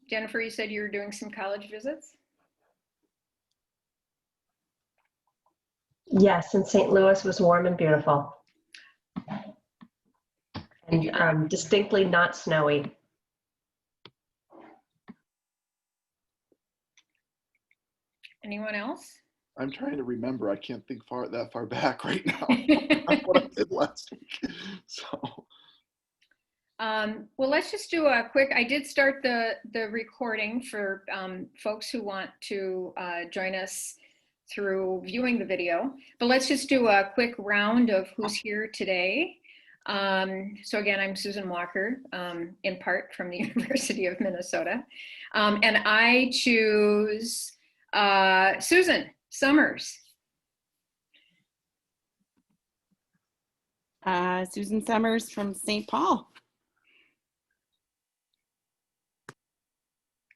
Jennifer, you said you were doing some college visits? Yes, and St. Louis was warm and beautiful. And distinctly not snowy. Anyone else? I'm trying to remember. I can't think that far back right now. What I did last week. So. Well, let's just do a quick, I did start the recording for folks who want to join us through viewing the video, but let's just do a quick round of who's here today. So again, I'm Susan Walker, in part from the University of Minnesota. And I choose Susan Summers. Susan Summers from St. Paul.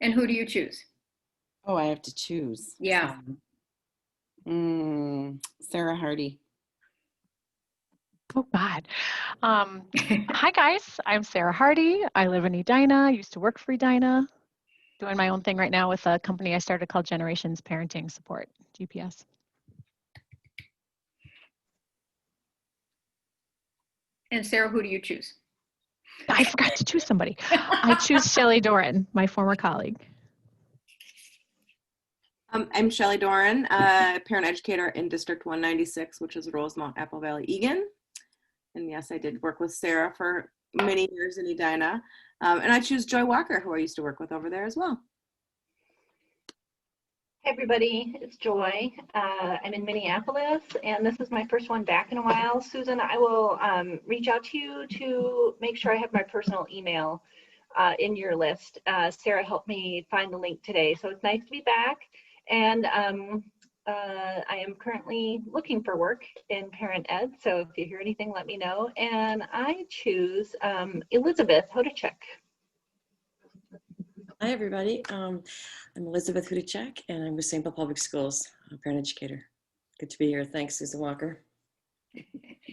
And who do you choose? Oh, I have to choose. Yeah. Sarah Hardy. Oh God. Hi guys, I'm Sarah Hardy. I live in Edina. I used to work for Edina. Doing my own thing right now with a company I started called Generations Parenting Support, GPS. And Sarah, who do you choose? I forgot to choose somebody. I choose Shelley Doran, my former colleague. I'm Shelley Doran, parent educator in District 196, which is Rosemont, Apple Valley, Egan. And yes, I did work with Sarah for many years in Edina. And I choose Joy Walker, who I used to work with over there as well. Hey everybody, it's Joy. I'm in Minneapolis, and this is my first one back in a while. Susan, I will reach out to you to make sure I have my personal email in your list. Sarah helped me find the link today, so it's nice to be back. And I am currently looking for work in parent ed, so if you hear anything, let me know. And I choose Elizabeth Hodacek. Hi, everybody. I'm Elizabeth Hudacek, and I'm with St. Paul Public Schools, a parent educator. Good to be here. Thanks, Susan Walker.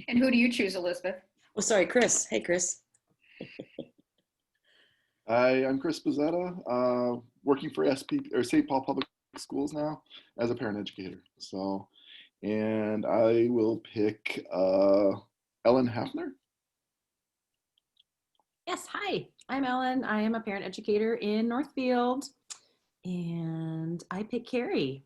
And who do you choose, Elizabeth? Oh, sorry, Chris. Hey, Chris. Hi, I'm Chris Pizzetta, working for St. Paul Public Schools now as a parent educator. So, and I will pick Ellen Hafner. Yes, hi, I'm Ellen. I am a parent educator in Northfield, and I pick Carrie.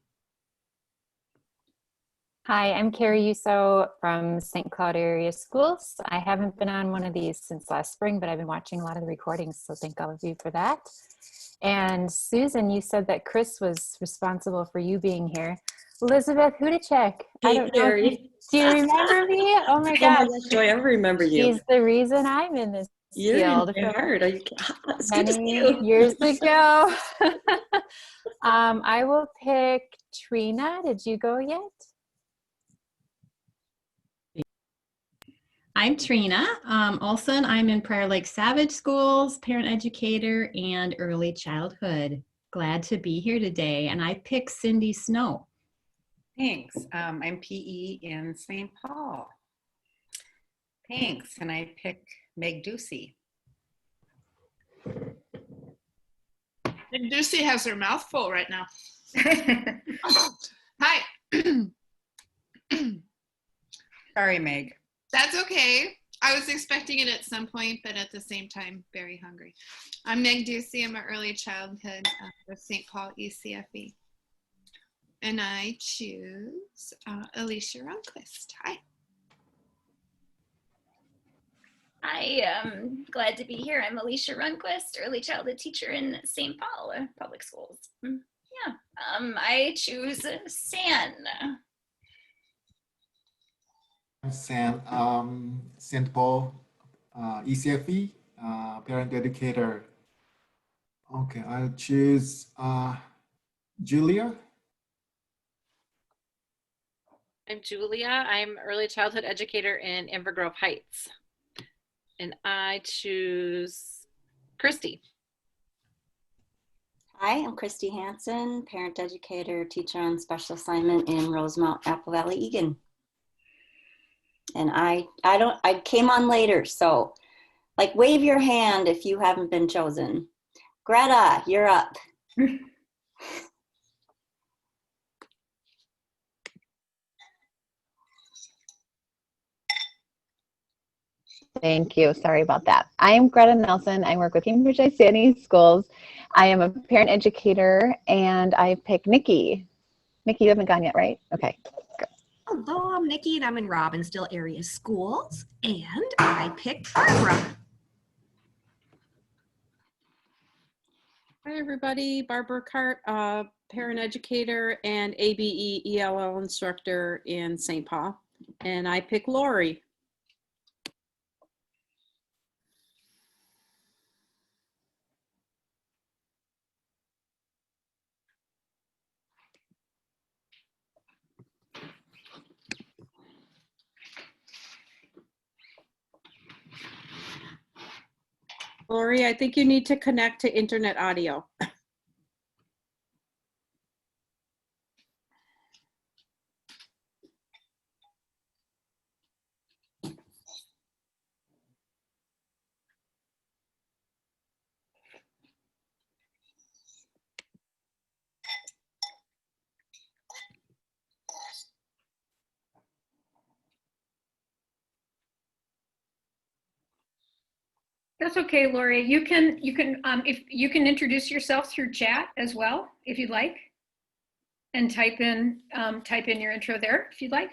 Hi, I'm Carrie Yuso from St. Cloud Area Schools. I haven't been on one of these since last spring, but I've been watching a lot of the recordings, so thank all of you for that. And Susan, you said that Chris was responsible for you being here. Elizabeth Hudacek. Hey, I don't Carrie. know. Do you remember me? Oh my gosh. Joy, I remember you. She's the reason I'm in this field. You're in my heart. It's good to see Many you. years ago. I will pick Trina. Did you go yet? I'm Trina Olson. I'm in Prior Lake Savage Schools, parent educator and early childhood. Glad to be here today. And I pick Cindy Snow. Thanks. I'm PE in St. Paul. Thanks. And I pick Meg Ducey. Meg Ducey has her mouth full right now. Hi. Sorry, Meg. That's okay. I was expecting it at some point, but at the same time, very hungry. I'm Meg Ducey. I'm an early childhood for St. Paul ECFE. And I choose Alicia Ronquist. Hi. Hi, I'm glad to be here. I'm Alicia Runquist, early childhood teacher in St. Paul Public Schools. Yeah, I choose San. Sam, St. Paul ECFE, parent educator. Okay, I'll choose Julia. I'm Julia. I'm early childhood educator in Inver Grove Heights. And I choose Christy. Hi, I'm Christy Hansen, parent educator, teacher on special assignment in Rosemont, Apple Valley, Egan. And I came on later, so like wave your hand if you haven't been chosen. Greta, you're up. Thank you. Sorry about that. I am Greta Nelson. I work with Cambridge ICNE Schools. I am a parent educator, and I pick Nikki. Nikki, you haven't gone yet, right? Okay. Hello, I'm Nikki, and I'm in Robbinsdale Area Schools, and I picked Barbara. Hi, everybody. Barbara Cart, parent educator and ABE ELL instructor in St. Paul. And I pick Lori. Lori, I think you need to connect to internet audio. That's okay, Lori. You can if you can introduce yourself through chat as well, if you'd like, and type in your intro there if you'd like.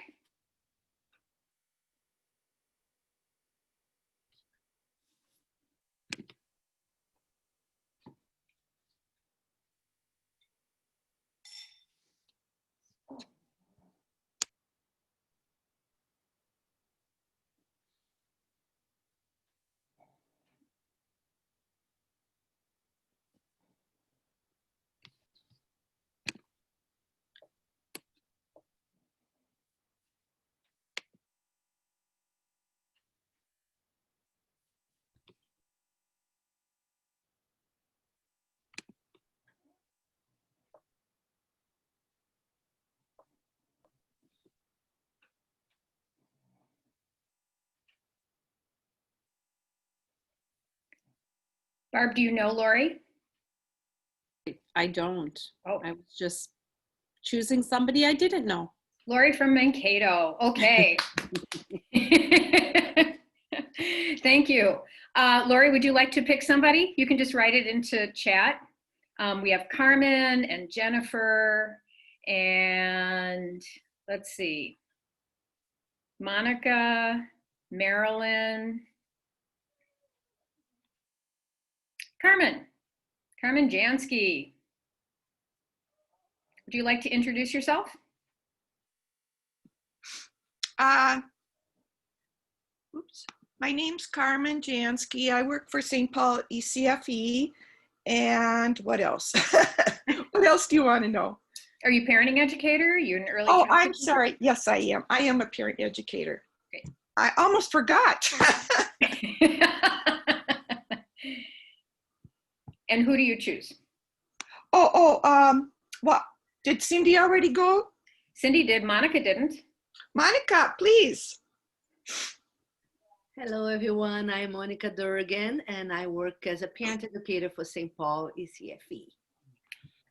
Barb, do you know Lori? I don't. Oh. I was just choosing somebody I didn't know. Lori from Mankato. Okay. Thank you. Lori, would you like to pick somebody? You can just write it into chat. We have Carmen and Jennifer and let's see, Monica, Marilyn, Carmen Jansky. Would you like to introduce yourself? My name's Carmen Jansky. I work for St. Paul ECFE. And what else? What else do you want to know? Are you a parenting educator? Are you an early Oh, childhood I'm teacher? sorry. Yes, I am. I am a parent educator. Okay. I almost forgot. And who do you choose? What? Did Cindy already go? Cindy did. Monica didn't. Monica, please. Hello, everyone. I'm Monica Durgan, and I work as a parent educator for St. Paul ECFE.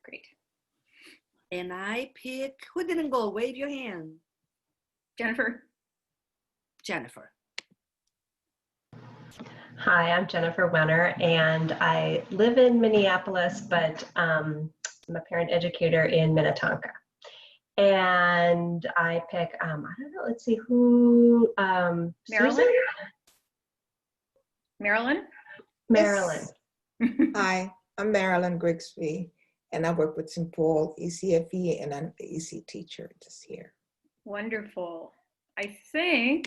Great. And I pick, who didn't go? Wave your hand. Jennifer. Jennifer. Hi, I'm Jennifer Wenner, and I live in Minneapolis, but I'm a parent educator in Minnetonka. And I pick, I don't know, let's see who, Marilyn? Susan? Marilyn? Marilyn. Hi, I'm Marilyn Grigsby, and I work with St. Paul ECFE, and I'm the EC teacher this year. Wonderful. I think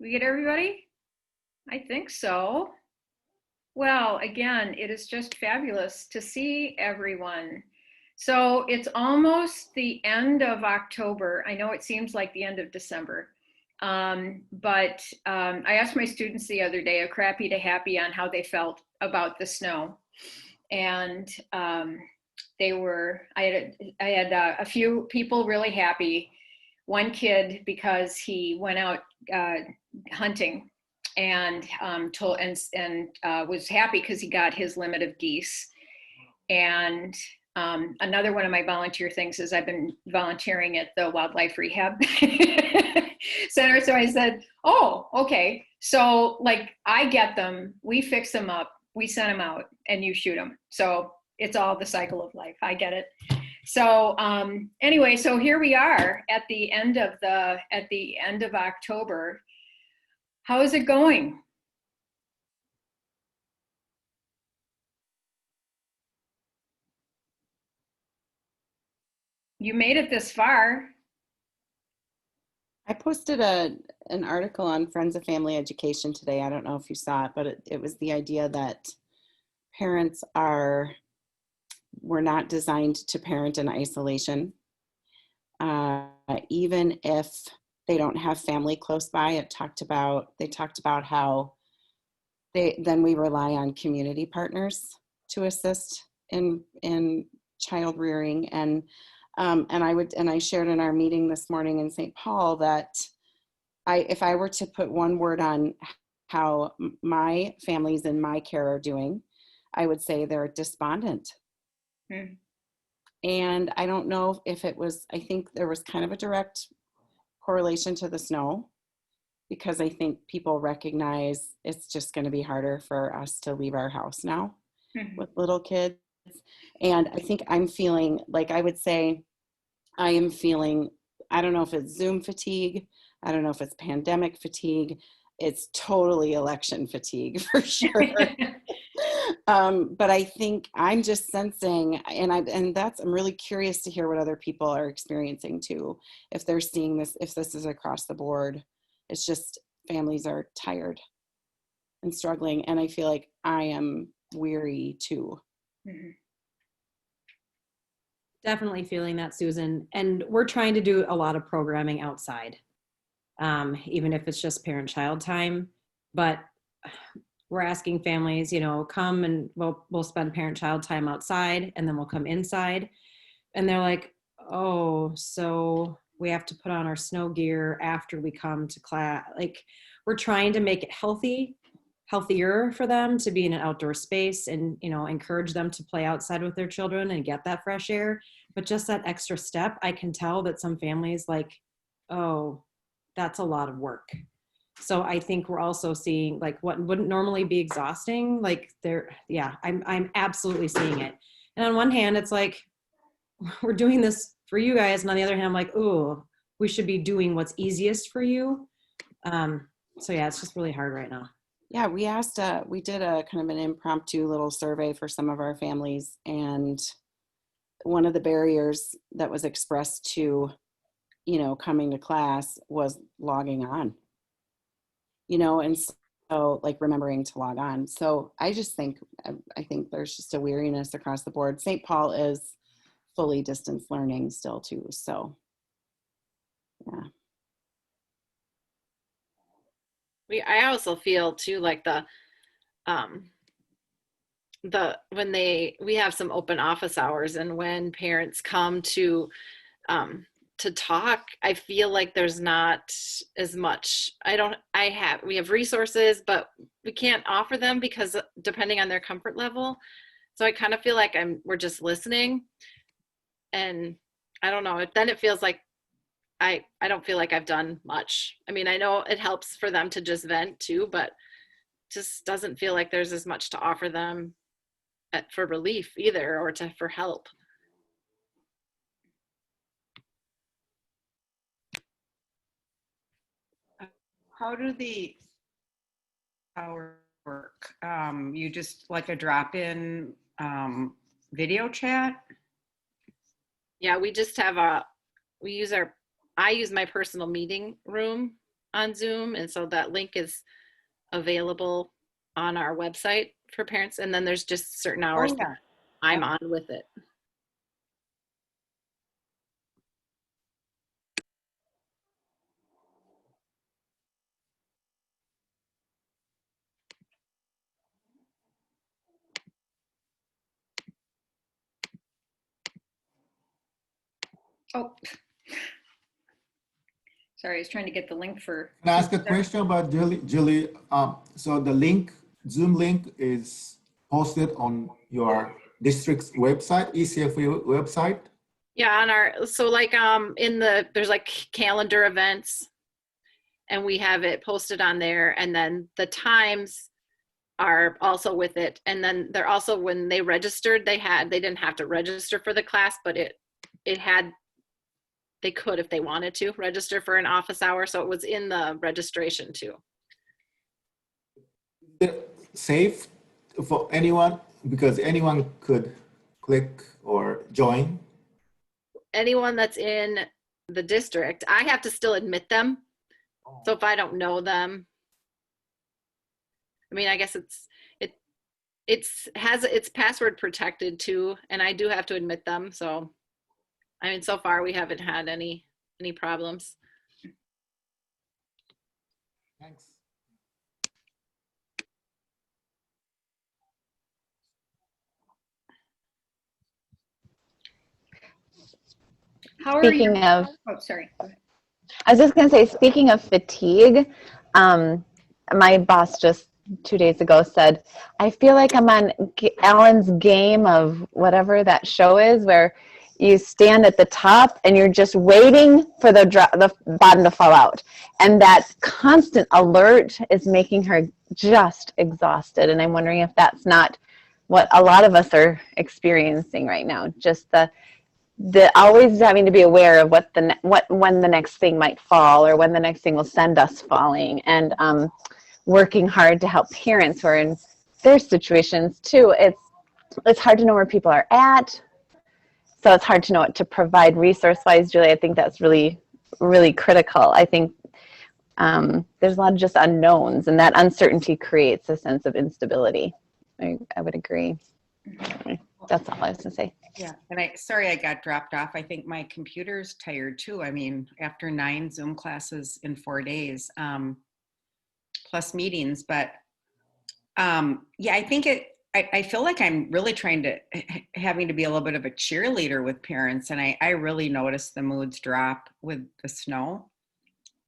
we get everybody? I think so. Well, again, it is just fabulous to see everyone. So it's almost the end of October. I know it seems like the end of December. But I asked my students the other day, a crappy to happy, on how they felt about the snow. And they were, I had a few people really happy. One kid, because he went out hunting and was happy because he got his limit of geese. And another one of my volunteer things is I've been volunteering at the wildlife rehab center. So I said, oh, okay. So like I get them, we fix them up, we send them out, and you shoot them. So it's all the cycle of life. I get it. So anyway, so here we are at the end of October. How is it going? You made it this far. I posted an article on Friends of Family Education today. I don't know if you saw it, but it was the idea that parents were not designed to parent in isolation. Even if they don't have family close by, they talked about how then we rely on community partners to assist in child rearing. And I shared in our meeting this morning in St. Paul that if I were to put one word on how my families in my care are doing, I would say they're despondent. Mm. And I don't know if it was, I think there was kind of a direct correlation to the snow, because I think people recognize it's just going to be harder for us to leave our house now with little kids. And I think I'm feeling, like I would say, I am feeling, I don't know if it's Zoom fatigue, I don't know if it's pandemic fatigue, it's totally election fatigue for sure. But I think I'm just sensing, and I'm really curious to hear what other people are experiencing too, if they're seeing this, if this is across the board. It's just families are tired and struggling, and I feel like I am weary too. Mm-hmm. Definitely feeling that, Susan. And we're trying to do a lot of programming outside, even if it's just parent-child time. But we're asking families, come and we'll spend parent-child time outside, and then we'll come inside. And they're like, oh, so we have to put on our snow gear after we come to class. Like, we're trying to make it healthier for them to be in an outdoor space and, encourage them to play outside with their children and get that fresh air. But just that extra step, I can tell that some families like, oh, that's a lot of work. So I think we're also seeing like what wouldn't normally be exhausting. Like I'm absolutely seeing it. And on one hand, it's like, we're doing this for you guys. And on the other hand, I'm like, oh, we should be doing what's easiest for you. So yeah, it's just really hard right now. Yeah, we did a kind of an impromptu little survey for some of our families. And one of the barriers that was expressed to, coming to class was logging on, and so like remembering to log on. So I think there's just a weariness across the board. St. Paul is fully distance learning still too. So yeah. I also feel too like we have some open office hours, and when parents come to talk, I feel like there's not as much. We have resources, but we can't offer them because depending on their comfort level. So I kind of feel like we're just listening, and I don't know. Then it feels like I don't feel like I've done much. I mean, I know it helps for them to just vent too, but just doesn't feel like there's as much to offer them for relief either, or for help. How do the hours work? You just like a drop-in video chat? Yeah, we just have I use my personal meeting room on Zoom, and so that link is available on our website for parents, and then there's just certain hours that I'm on with it. Oh, sorry, I was trying to get the link for. Can I ask a question about Julie? So the link, Zoom link, is posted on your district's website, ECFE website? Yeah, on our, so like there's like calendar events, and we have it posted on there, and then the times are also with it. And then they're also, when they registered, they didn't have to register for the class, but they could, if they wanted to, register for an office hour. So it was in the registration too. Safe for anyone, because anyone could click or join. Anyone that's in the district, I have to still admit them. So if I don't know them, I mean, I guess it's password protected too, and I do have to admit them. So, I mean, so far we haven't had any problems. Thanks. How are Speaking you? of, Oh, sorry. Go ahead. I was just going to say, speaking of fatigue, my boss just 2 days ago said, I feel like I'm on Alan's game of whatever that show is, where you stand at the top and you're just waiting for the bottom to fall out. And that constant alert is making her just exhausted. And I'm wondering if that's not what a lot of us are experiencing right now. Just the always having to be aware of when the next thing might fall, or when the next thing will send us falling, and working hard to help parents who are in their situations too. It's hard to know where people are at, so it's hard to know what to provide resource-wise. Julie, I think that's really, really critical. I think there's a lot of just unknowns, and that uncertainty creates a sense of instability. I would agree. That's all I was gonna say. Yeah, and sorry I got dropped off. I think my computer's tired too. I mean, after 9 Zoom classes in 4 days, plus meetings, but yeah, I think I feel like I'm really having to be a little bit of a cheerleader with parents, and I really noticed the moods drop with the snow.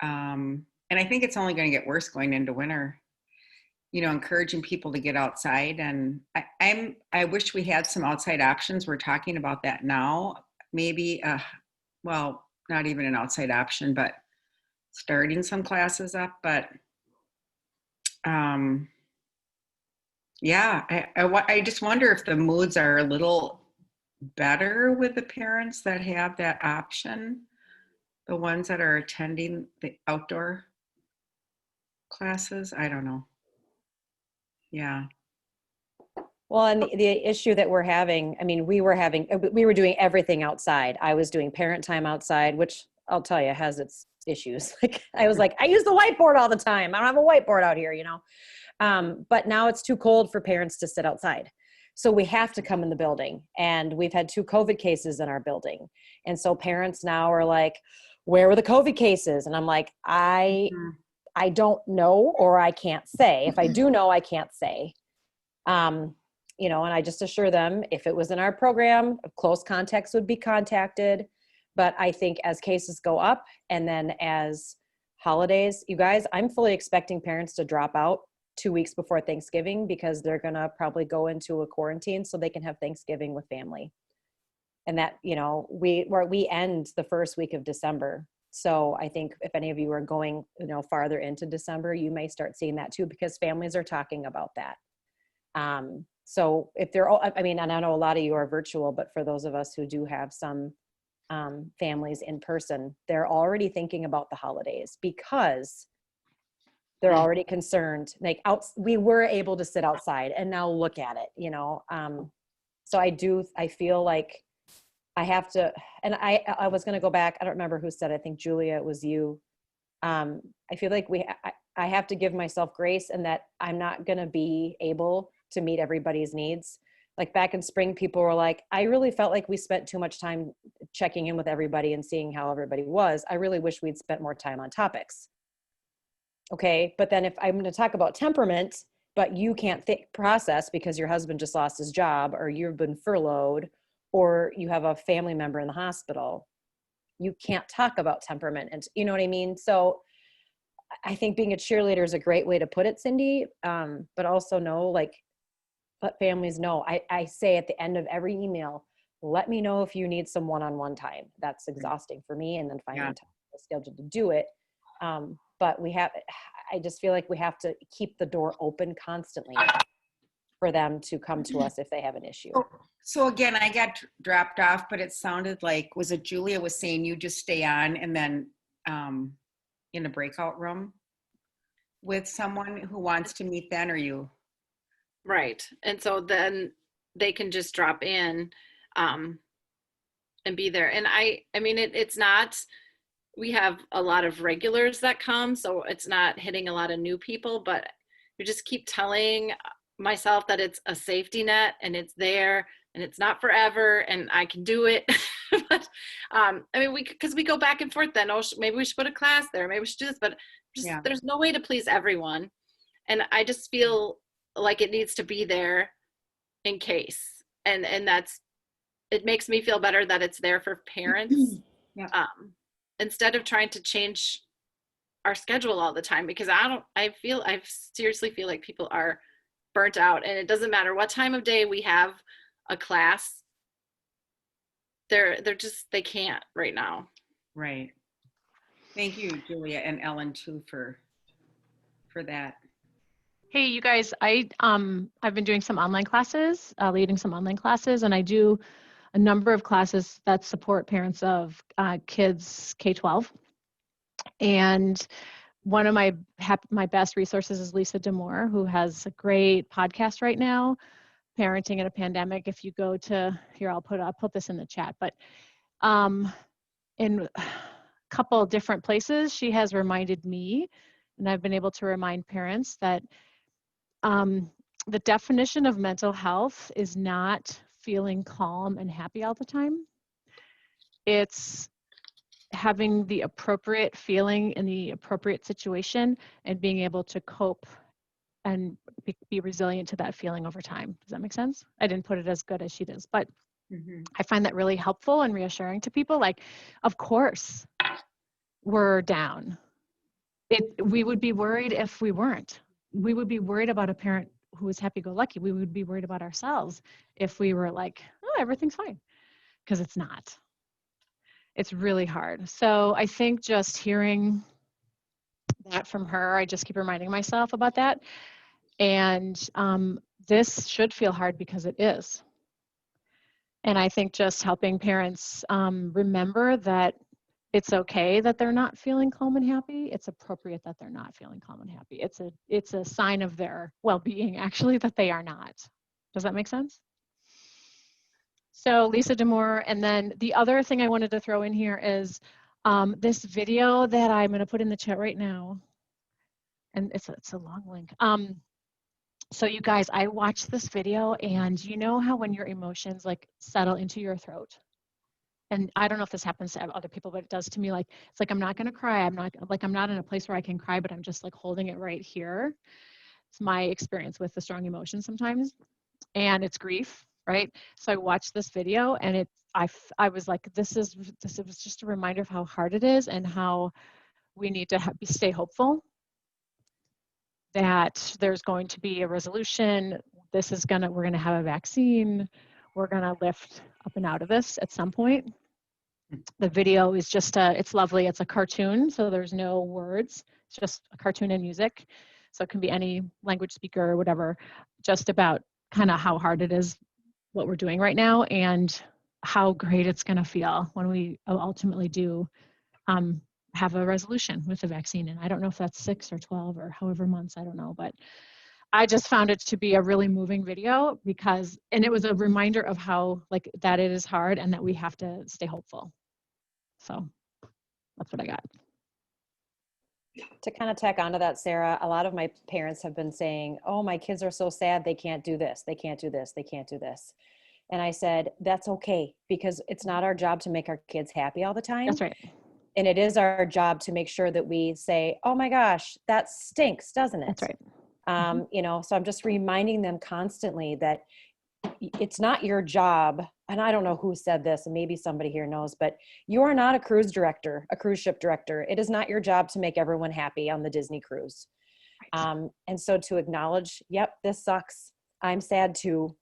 And I think it's only going to get worse going into winter. You know, encouraging people to get outside, and I wish we had some outside options. We're talking about that now. Maybe, well, not even an outside option, but starting some classes up. But yeah, I just wonder if the moods are a little better with the parents that have that option, the ones that are attending the outdoor classes. I don't know. Yeah. Well, and the issue that we're having, I mean, we were doing everything outside. I was doing parent time outside, which I'll tell you has its issues. Like I was like, I use the whiteboard all the time. I don't have a whiteboard out here, you know? But now it's too cold for parents to sit outside. So we have to come in the building, and we've had 2 COVID cases in our building. And so parents now are like, where were the COVID cases? And I'm like, I don't know, or I can't say. If I do know, I can't say. You know, and I just assure them, if it was in our program, close contacts would be contacted. But I think as cases go up, and then as holidays, you guys, I'm fully expecting parents to drop out 2 weeks before Thanksgiving, because they're going to probably go into a quarantine so they can have Thanksgiving with family. And that, you know, we end the first week of December. So I think if any of you are going, you know, farther into December, you may start seeing that too, because families are talking about that. So if they're all, I mean, and I know a lot of you are virtual, but for those of us who do have some families in person, they're already thinking about the holidays, because they're already concerned. Like we were able to sit outside, and now look at it, you know? So I feel like I have to, and I was going to go back. I don't remember who said it. I think Julia, it was you. I feel like I have to give myself grace, and that I'm not going to be able to meet everybody's needs. Like back in spring, people were like, I really felt like we spent too much time checking in with everybody and seeing how everybody was. I really wish we'd spent more time on topics. Okay. But then if I'm going to talk about temperament, but you can't process because your husband just lost his job, or you've been furloughed, or you have a family member in the hospital, you can't talk about temperament. And you know what I mean? So I think being a cheerleader is a great way to put it, Cindy. But also know, like let families know. I say at the end of every email, let me know if you need some one-on-one time. That's exhausting for me, and then finding time on the schedule to do it. But I just feel like we have to keep the door open constantly for them to come to us if they have an issue. So again, I got dropped off, but it sounded like, was it Julia was saying you just stay on and then in a breakout room with someone who wants to meet then, or you? Right. And so then they can just drop in and be there. And I mean, it's not, we have a lot of regulars that come, so it's not hitting a lot of new people, but you just keep telling myself that it's a safety net and it's there and it's not forever and I can do it. But I mean, because we go back and forth then, oh, maybe we should put a class there, maybe we should do this, but there's no way to please everyone. And I just feel like it needs to be there in case. And it makes me feel better that it's there for parents. Instead of trying to change our schedule all the time, because I seriously feel like people are burnt out, and it doesn't matter what time of day we have a class, they can't right now. Right. Thank you, Julia and Ellen too, for that. Hey, you guys, I've been doing some online classes, leading some online classes, and I do a number of classes that support parents of kids K-12. And one of my best resources is Lisa D'Amour, who has a great podcast right now, Parenting in a Pandemic. If you go to here, I'll put this in the chat, but in a couple of different places, she has reminded me, and I've been able to remind parents that the definition of mental health is not feeling calm and happy all the time. It's having the appropriate feeling in the appropriate situation and being able to cope and be resilient to that feeling over time. Does that make sense? I didn't put it as good as she does, but I find that really helpful and reassuring to people. Like, of course, we're down. We would be worried if we weren't. We would be worried about a parent who is happy-go-lucky. We would be worried about ourselves if we were like, oh, everything's fine, because it's not. It's really hard. So I think just hearing that from her, I just keep reminding myself about that. And this should feel hard because it is. And I think just helping parents remember that it's okay that they're not feeling calm and happy. It's appropriate that they're not feeling calm and happy. It's a sign of their well-being, actually, that they are not. Does that make sense? So Lisa D'Amour, and then the other thing I wanted to throw in here is this video that I'm going to put in the chat right now, and it's a long link. So you guys, I watched this video, and you know how when your emotions like settle into your throat? And I don't know if this happens to other people, but it does to me. Like, it's like I'm not going to cry. I'm not in a place where I can cry, but I'm just like holding it right here. It's my experience with the strong emotions sometimes, and it's grief, right? So I watched this video, and I was like, this was just a reminder of how hard it is and how we need to stay hopeful that there's going to be a resolution. We're going to have a vaccine. We're going to lift up and out of this at some point. The video is just it's lovely. It's a cartoon, so there's no words. It's just a cartoon and music. So it can be any language speaker or whatever, just about kind of how hard it is, what we're doing right now, and how great it's going to feel when we ultimately do have a resolution with the vaccine. And I don't know if that's 6 or 12 or however months, I don't know, but I just found it to be a really moving video and it was a reminder of how that it is hard and that we have to stay hopeful. So that's what I got. To kind of tack onto that, Sarah, a lot of my parents have been saying, oh, my kids are so sad, they can't do this, they can't do this, they can't do this. And I said, that's okay, because it's not our job to make our kids happy all the time. That's right. And it is our job to make sure that we say, oh my gosh, that stinks, doesn't it? That's right. So I'm just reminding them constantly that it's not your job. And I don't know who said this, and maybe somebody here knows, but you are not a cruise ship director. It is not your job to make everyone happy on the Disney cruise. Right. And so to acknowledge, yep, this sucks. I'm sad too.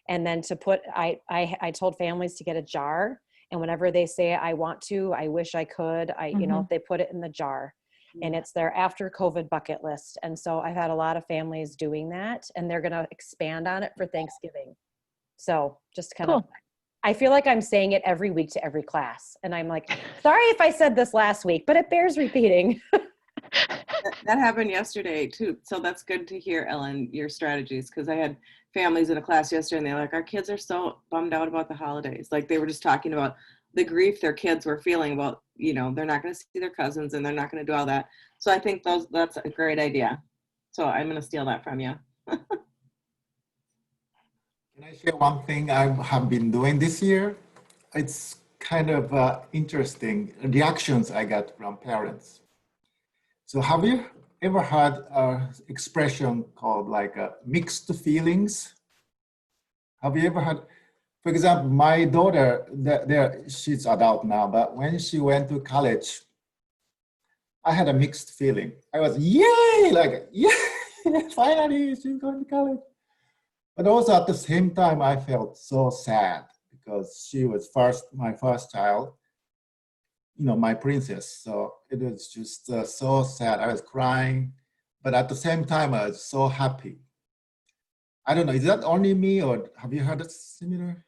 And then to put, I told families to get a jar, and whenever they say, I want to, I wish I could, you know, they put it in the jar, and it's their after COVID bucket list. And so I've had a lot of families doing that, and they're going to expand on it for Thanksgiving. So just kind of, I feel like I'm saying it every week to every class. And I'm like, sorry if I said this last week, but it bears repeating. That happened yesterday too. So that's good to hear, Ellen, your strategies. Because I had families in a class yesterday and they're like, our kids are so bummed out about the holidays. Like they were just talking about the grief their kids were feeling about, you know, they're not going to see their cousins and they're not going to do all that. So I think that's a great idea. So I'm going to steal that from you. Can I share one thing I have been doing this year? It's kind of interesting reactions I got from parents. So have you ever heard an expression called like mixed feelings? Have you ever heard, for example, my daughter, she's adult now, but when she went to college, I had a mixed feeling. I was, yay, like, yeah, finally she's going to college. But also at the same time, I felt so sad because she was my first child, you know, my princess. So it was just so sad. I was crying, but at the same time, I was so happy. I don't know, is that only me or have you heard a similar?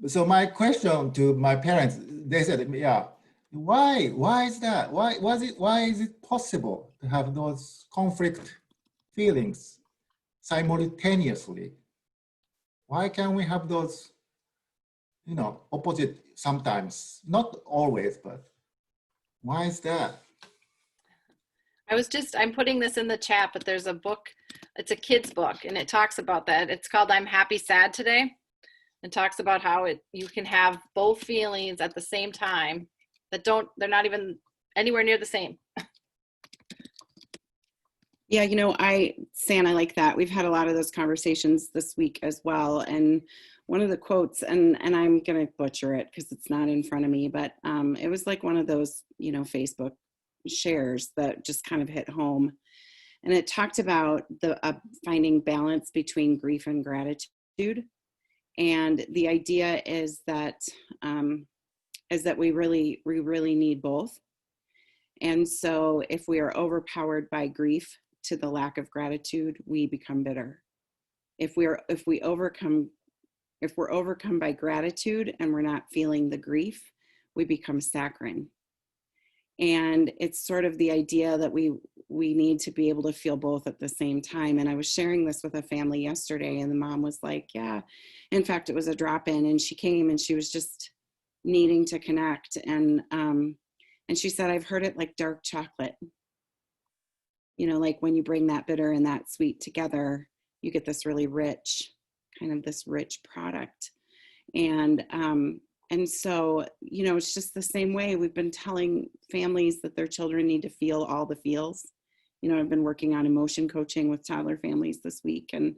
So my question to my parents, they said, yeah, why is that? Why is it possible to have those conflict feelings simultaneously? Why can't we have those, you know, opposite sometimes? Not always, but why is that? I'm putting this in the chat, but there's a book, it's a kid's book, and it talks about that. It's called I'm Happy Sad Today. It talks about how you can have both feelings at the same time that they're not even anywhere near the same. Yeah, you know, San, I like that. We've had a lot of those conversations this week as well. And one of the quotes, and I'm going to butcher it because it's not in front of me, but it was like one of those, you know, Facebook shares that just kind of hit home. And it talked about the finding balance between grief and gratitude. And the idea is that we really need both. And so if we are overpowered by grief to the lack of gratitude, we become bitter. If we're overcome by gratitude and we're not feeling the grief, we become saccharine. And it's sort of the idea that we need to be able to feel both at the same time. And I was sharing this with a family yesterday, and the mom was like, yeah, in fact, it was a drop-in, and she came and she was just needing to connect. And she said, I've heard it like dark chocolate. You know, like when you bring that bitter and that sweet together, you get this really rich, kind of this rich product. And so, you know, it's just the same way we've been telling families that their children need to feel all the feels. You know, I've been working on emotion coaching with toddler families this week. And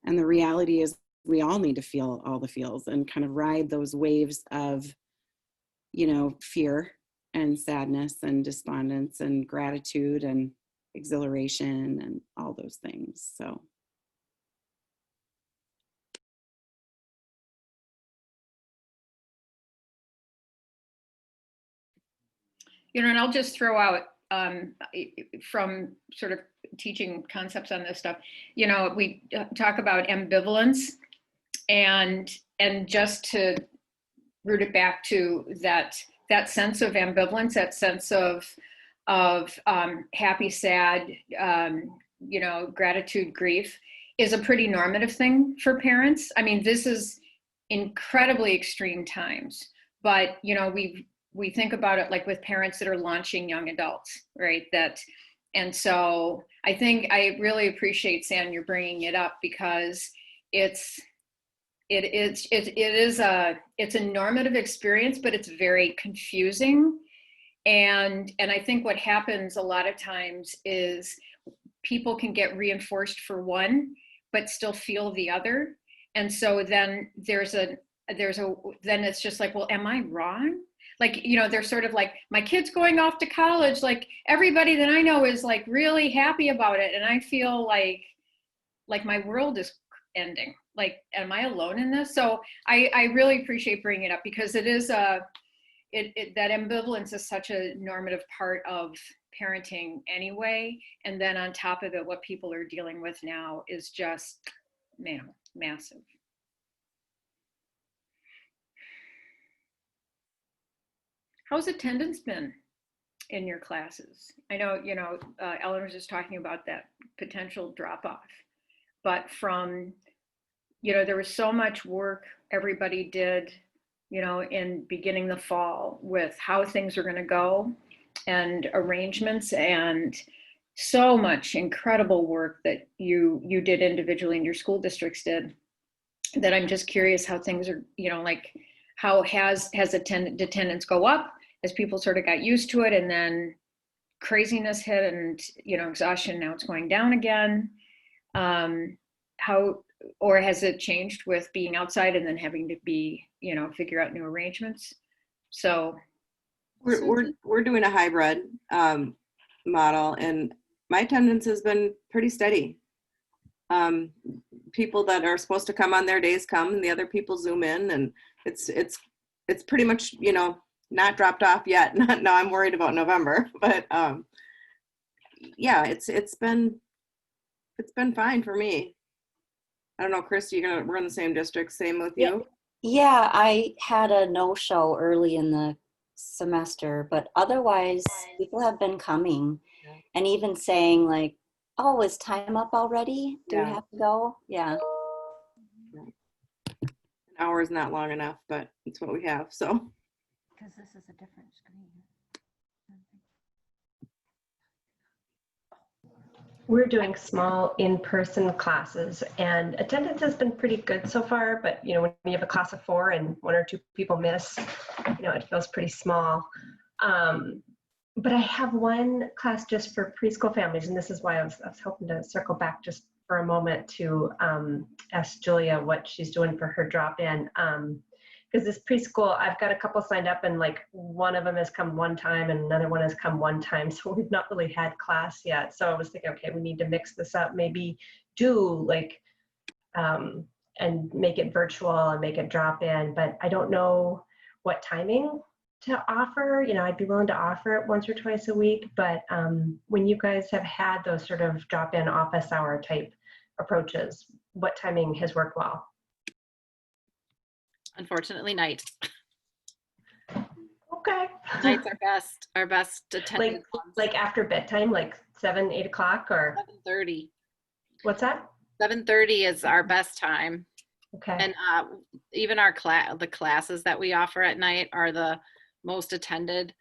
the reality is we all need to feel all the feels and kind of ride those waves of, you know, fear and sadness and despondence and gratitude and exhilaration and all those things. So. You know, and I'll just throw out from sort of teaching concepts on this stuff, you know, we talk about ambivalence and just to root it back to that sense of ambivalence, that sense of happy, sad, you know, gratitude, grief is a pretty normative thing for parents. I mean, this is incredibly extreme times, but, you know, we think about it like with parents that are launching young adults, right? And so I think I really appreciate, Sam, you're bringing it up because it's a normative experience, but it's very confusing. And I think what happens a lot of times is people can get reinforced for one, but still feel the other. And so then then it's just like, well, am I wrong? like, you know, they're sort of like, my kid's going off to college. Like everybody that I know is like really happy about it. And I feel like my world is ending. Like, am I alone in this? So I really appreciate bringing it up because it is that ambivalence is such a normative part of parenting anyway. And then on top of it, what people are dealing with now is just, man, massive. How's attendance been in your classes? I know, you know, Ellen was just talking about that potential drop off, but from, you know, there was so much work everybody did, you know, in beginning the fall with how things are going to go and arrangements, and so much incredible work that you did individually and your school districts did, that I'm just curious how things are, you know, like how has attendance go up as people sort of got used to it, and then craziness hit and, you know, exhaustion, now it's going down again. How, or has it changed with being outside and then having to be, you know, figure out new arrangements? So we're doing a hybrid model, and my attendance has been pretty steady. People that are supposed to come on their days come, and the other people Zoom in, and it's pretty much, you know, not dropped off yet. No, I'm worried about November, but yeah, it's been fine for me. I don't know, Chris, we're in the same district, same with you? Yeah, I had a no-show early in the semester, but otherwise people have been coming and even saying like, oh, is time up already? Do we have to go? Yeah. An hour is not long enough, but it's what we have, so. Because this is a different screen. We're doing small in-person classes, and attendance has been pretty good so far, but you know, when you have a class of 4 and 1 or 2 people miss, you know, it feels pretty small. But I have one class just for preschool families, and this is why I was hoping to circle back just for a moment to ask Julia what she's doing for her drop-in. Because this preschool, I've got a couple signed up, and like one of them has come one time and another one has come one time. So we've not really had class yet. So I was thinking, okay, we need to mix this up, maybe do like, and make it virtual and make it drop in, but I don't know what timing to offer. You know, I'd be willing to offer it once or twice a week, but when you guys have had those sort of drop in office hour type approaches, what timing has worked well? Unfortunately, night. Okay. Night's our best attendance. Like after bedtime, like 7, 8 o'clock, or 7:30. What's that? 7:30 is our best time. Okay. And even the classes that we offer at night are the most attended,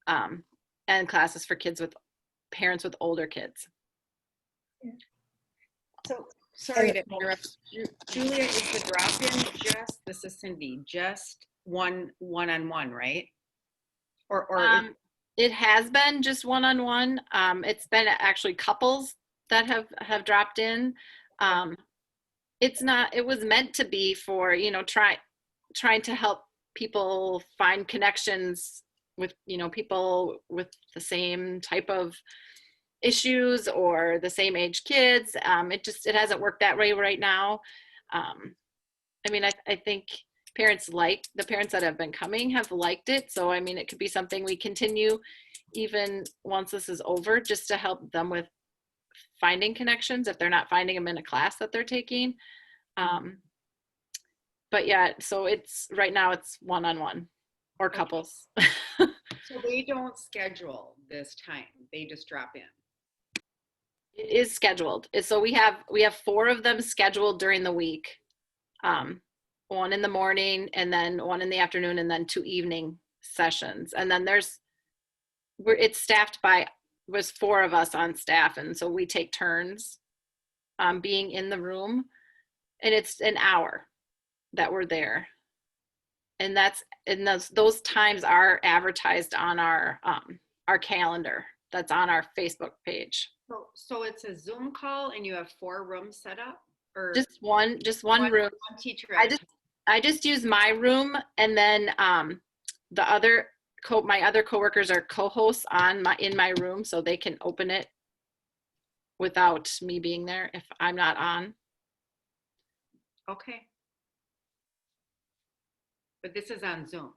and classes for parents with older kids. So sorry to interrupt. Julia, is the drop-in this is Cindy, just one-on-one, right? Or it has been just one-on-one. It's been actually couples that have dropped in. It was meant to be for, you know, trying to help people find connections with, you know, people with the same type of issues or the same age kids. It hasn't worked that way right now. I mean, I think the parents that have been coming have liked it. So, I mean, it could be something we continue even once this is over, just to help them with finding connections if they're not finding them in a class that they're taking. But yeah, so right now it's one-on-one or couples. So they don't schedule this time, they just drop in. It is scheduled. So we have 4 of them scheduled during the week. 1 in the morning, and then 1 in the afternoon, and then 2 evening sessions. And then it's staffed was 4 of us on staff, and so we take turns being in the room, and it's an hour that we're there. And those times are advertised on our calendar that's on our Facebook page. So it's a Zoom call and you have 4 rooms set up, or just one room. One teacher. I just use my room, and then the other my other coworkers are co-hosts in my room, so they can open it without me being there if I'm not on. Okay. But this is on Zoom.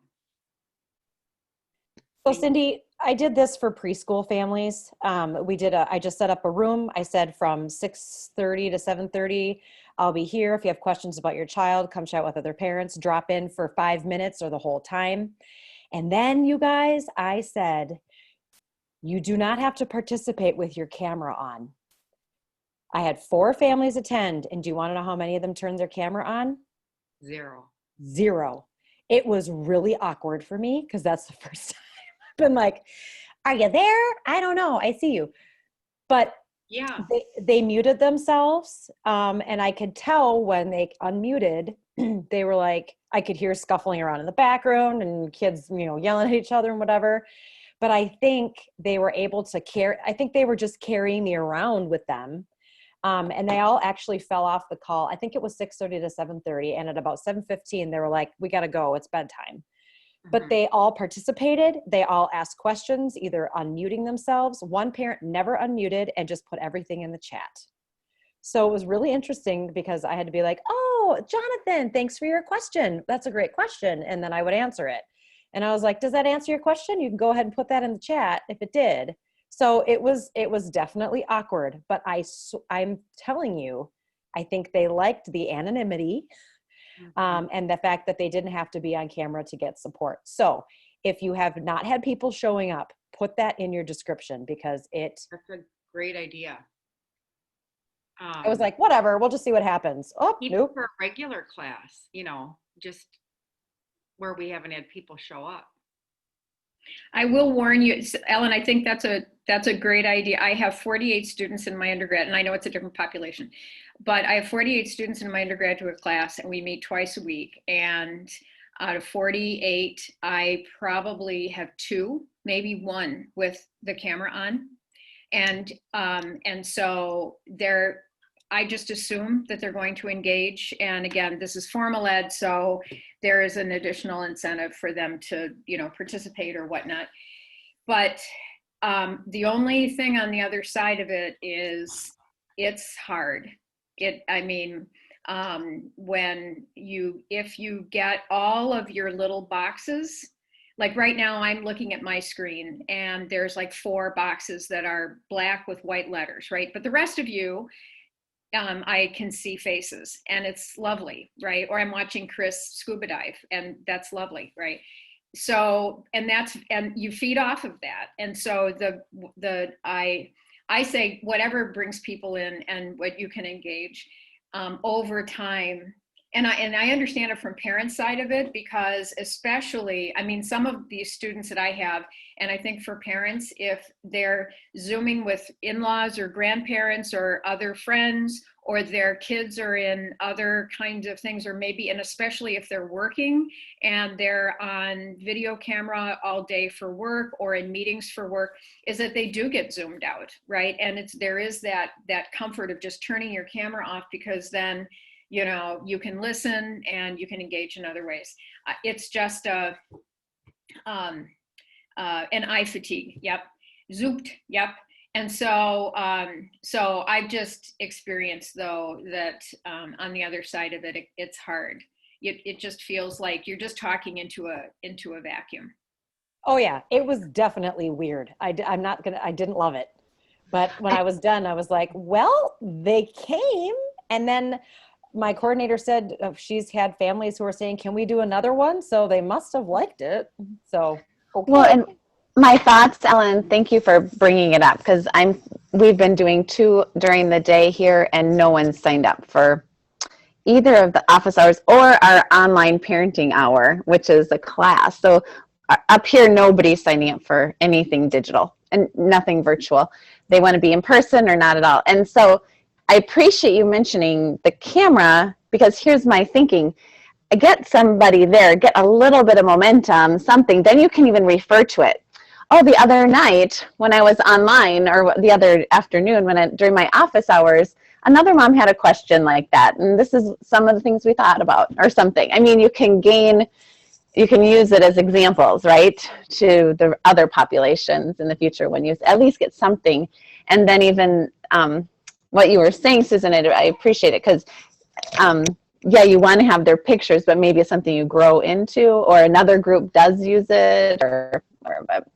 So Cindy, I did this for preschool families. I just set up a room. I said from 6:30 to 7:30, I'll be here. If you have questions about your child, come chat with other parents, drop in for 5 minutes or the whole time. And then you guys, I said, you do not have to participate with your camera on. I had 4 families attend, and do you want to know how many of them turned their camera on? 0. 0. It was really awkward for me because that's the first time I've been like, are you there? I don't know. I see you. But yeah, they muted themselves. And I could tell when they unmuted, they were like, I could hear scuffling around in the background and kids, yelling at each other and whatever. But I think they were able to I think they were just carrying me around with them. And they all actually fell off the call. I think it was 6:30 to 7:30. And at about 7:15, they were like, we got to go. It's bedtime. But they all participated. They all asked questions, either unmuting themselves. One parent never unmuted and just put everything in the chat. So it was really interesting because I had to be like, oh, Jonathan, thanks for your question. That's a great question. And then I would answer it. And I was like, does that answer your question? You can go ahead and put that in the chat if it did. So it was definitely awkward, but I'm telling you, I think they liked the anonymity. And the fact that they didn't have to be on camera to get support. So if you have not had people showing up, put that in your description because that's a great idea. I was like, whatever, we'll just see what happens. Oh, even nope. for a regular class, just where we haven't had people show up. I will warn you, Ellen, I think that's a great idea. I have 48 students in my undergrad, and I know it's a different population, but I have 48 students in my undergraduate class, and we meet twice a week. And out of 48, I probably have 2, maybe 1 with the camera on. And so I just assume that they're going to engage. And again, this is formal ed, so there is an additional incentive for them to, participate or whatnot. But the only thing on the other side of it is it's hard. If you get all of your little boxes, like right now I'm looking at my screen and there's like 4 boxes that are black with white letters, right? But the rest of you, I can see faces and it's lovely, right? Or I'm watching Chris scuba dive and that's lovely, right? So, and you feed off of that. And so I say whatever brings people in and what you can engage over time. And I understand it from parents' side of it because especially, some of these students that I have, and I think for parents, if they're Zooming with in-laws or grandparents or other friends, or their kids are in other kinds of things, or maybe, and especially if they're working and they're on video camera all day for work or in meetings for work, is that they do get zoomed out, right? And there is that comfort of just turning your camera off because then, you can listen and you can engage in other ways. It's just an eye fatigue. Yep. Zooped. Yep. And so I've just experienced though that on the other side of it, it's hard. It just feels like you're just talking into a vacuum. Oh yeah, it was definitely weird. I didn't love it. But when I was done, I was like, well, they came. And then my coordinator said she's had families who are saying, can we do another one? So they must have liked it. So, okay. Well, and my thoughts, Ellen, thank you for bringing it up because we've been doing 2 during the day here and no one signed up for either of the office hours or our online parenting hour, which is a class. So up here, nobody's signing up for anything digital and nothing virtual. They want to be in person or not at all. And so I appreciate you mentioning the camera because here's my thinking. Get somebody there, get a little bit of momentum, something, then you can even refer to it. Oh, the other night when I was online or the other afternoon during my office hours, another mom had a question like that. And this is some of the things we thought about or something. You can gain you can use it as examples, right, to the other populations in the future when you at least get something. And then even what you were saying, Susan, I appreciate it, because yeah, you want to have their pictures, but maybe it's something you grow into, or another group does use it, or but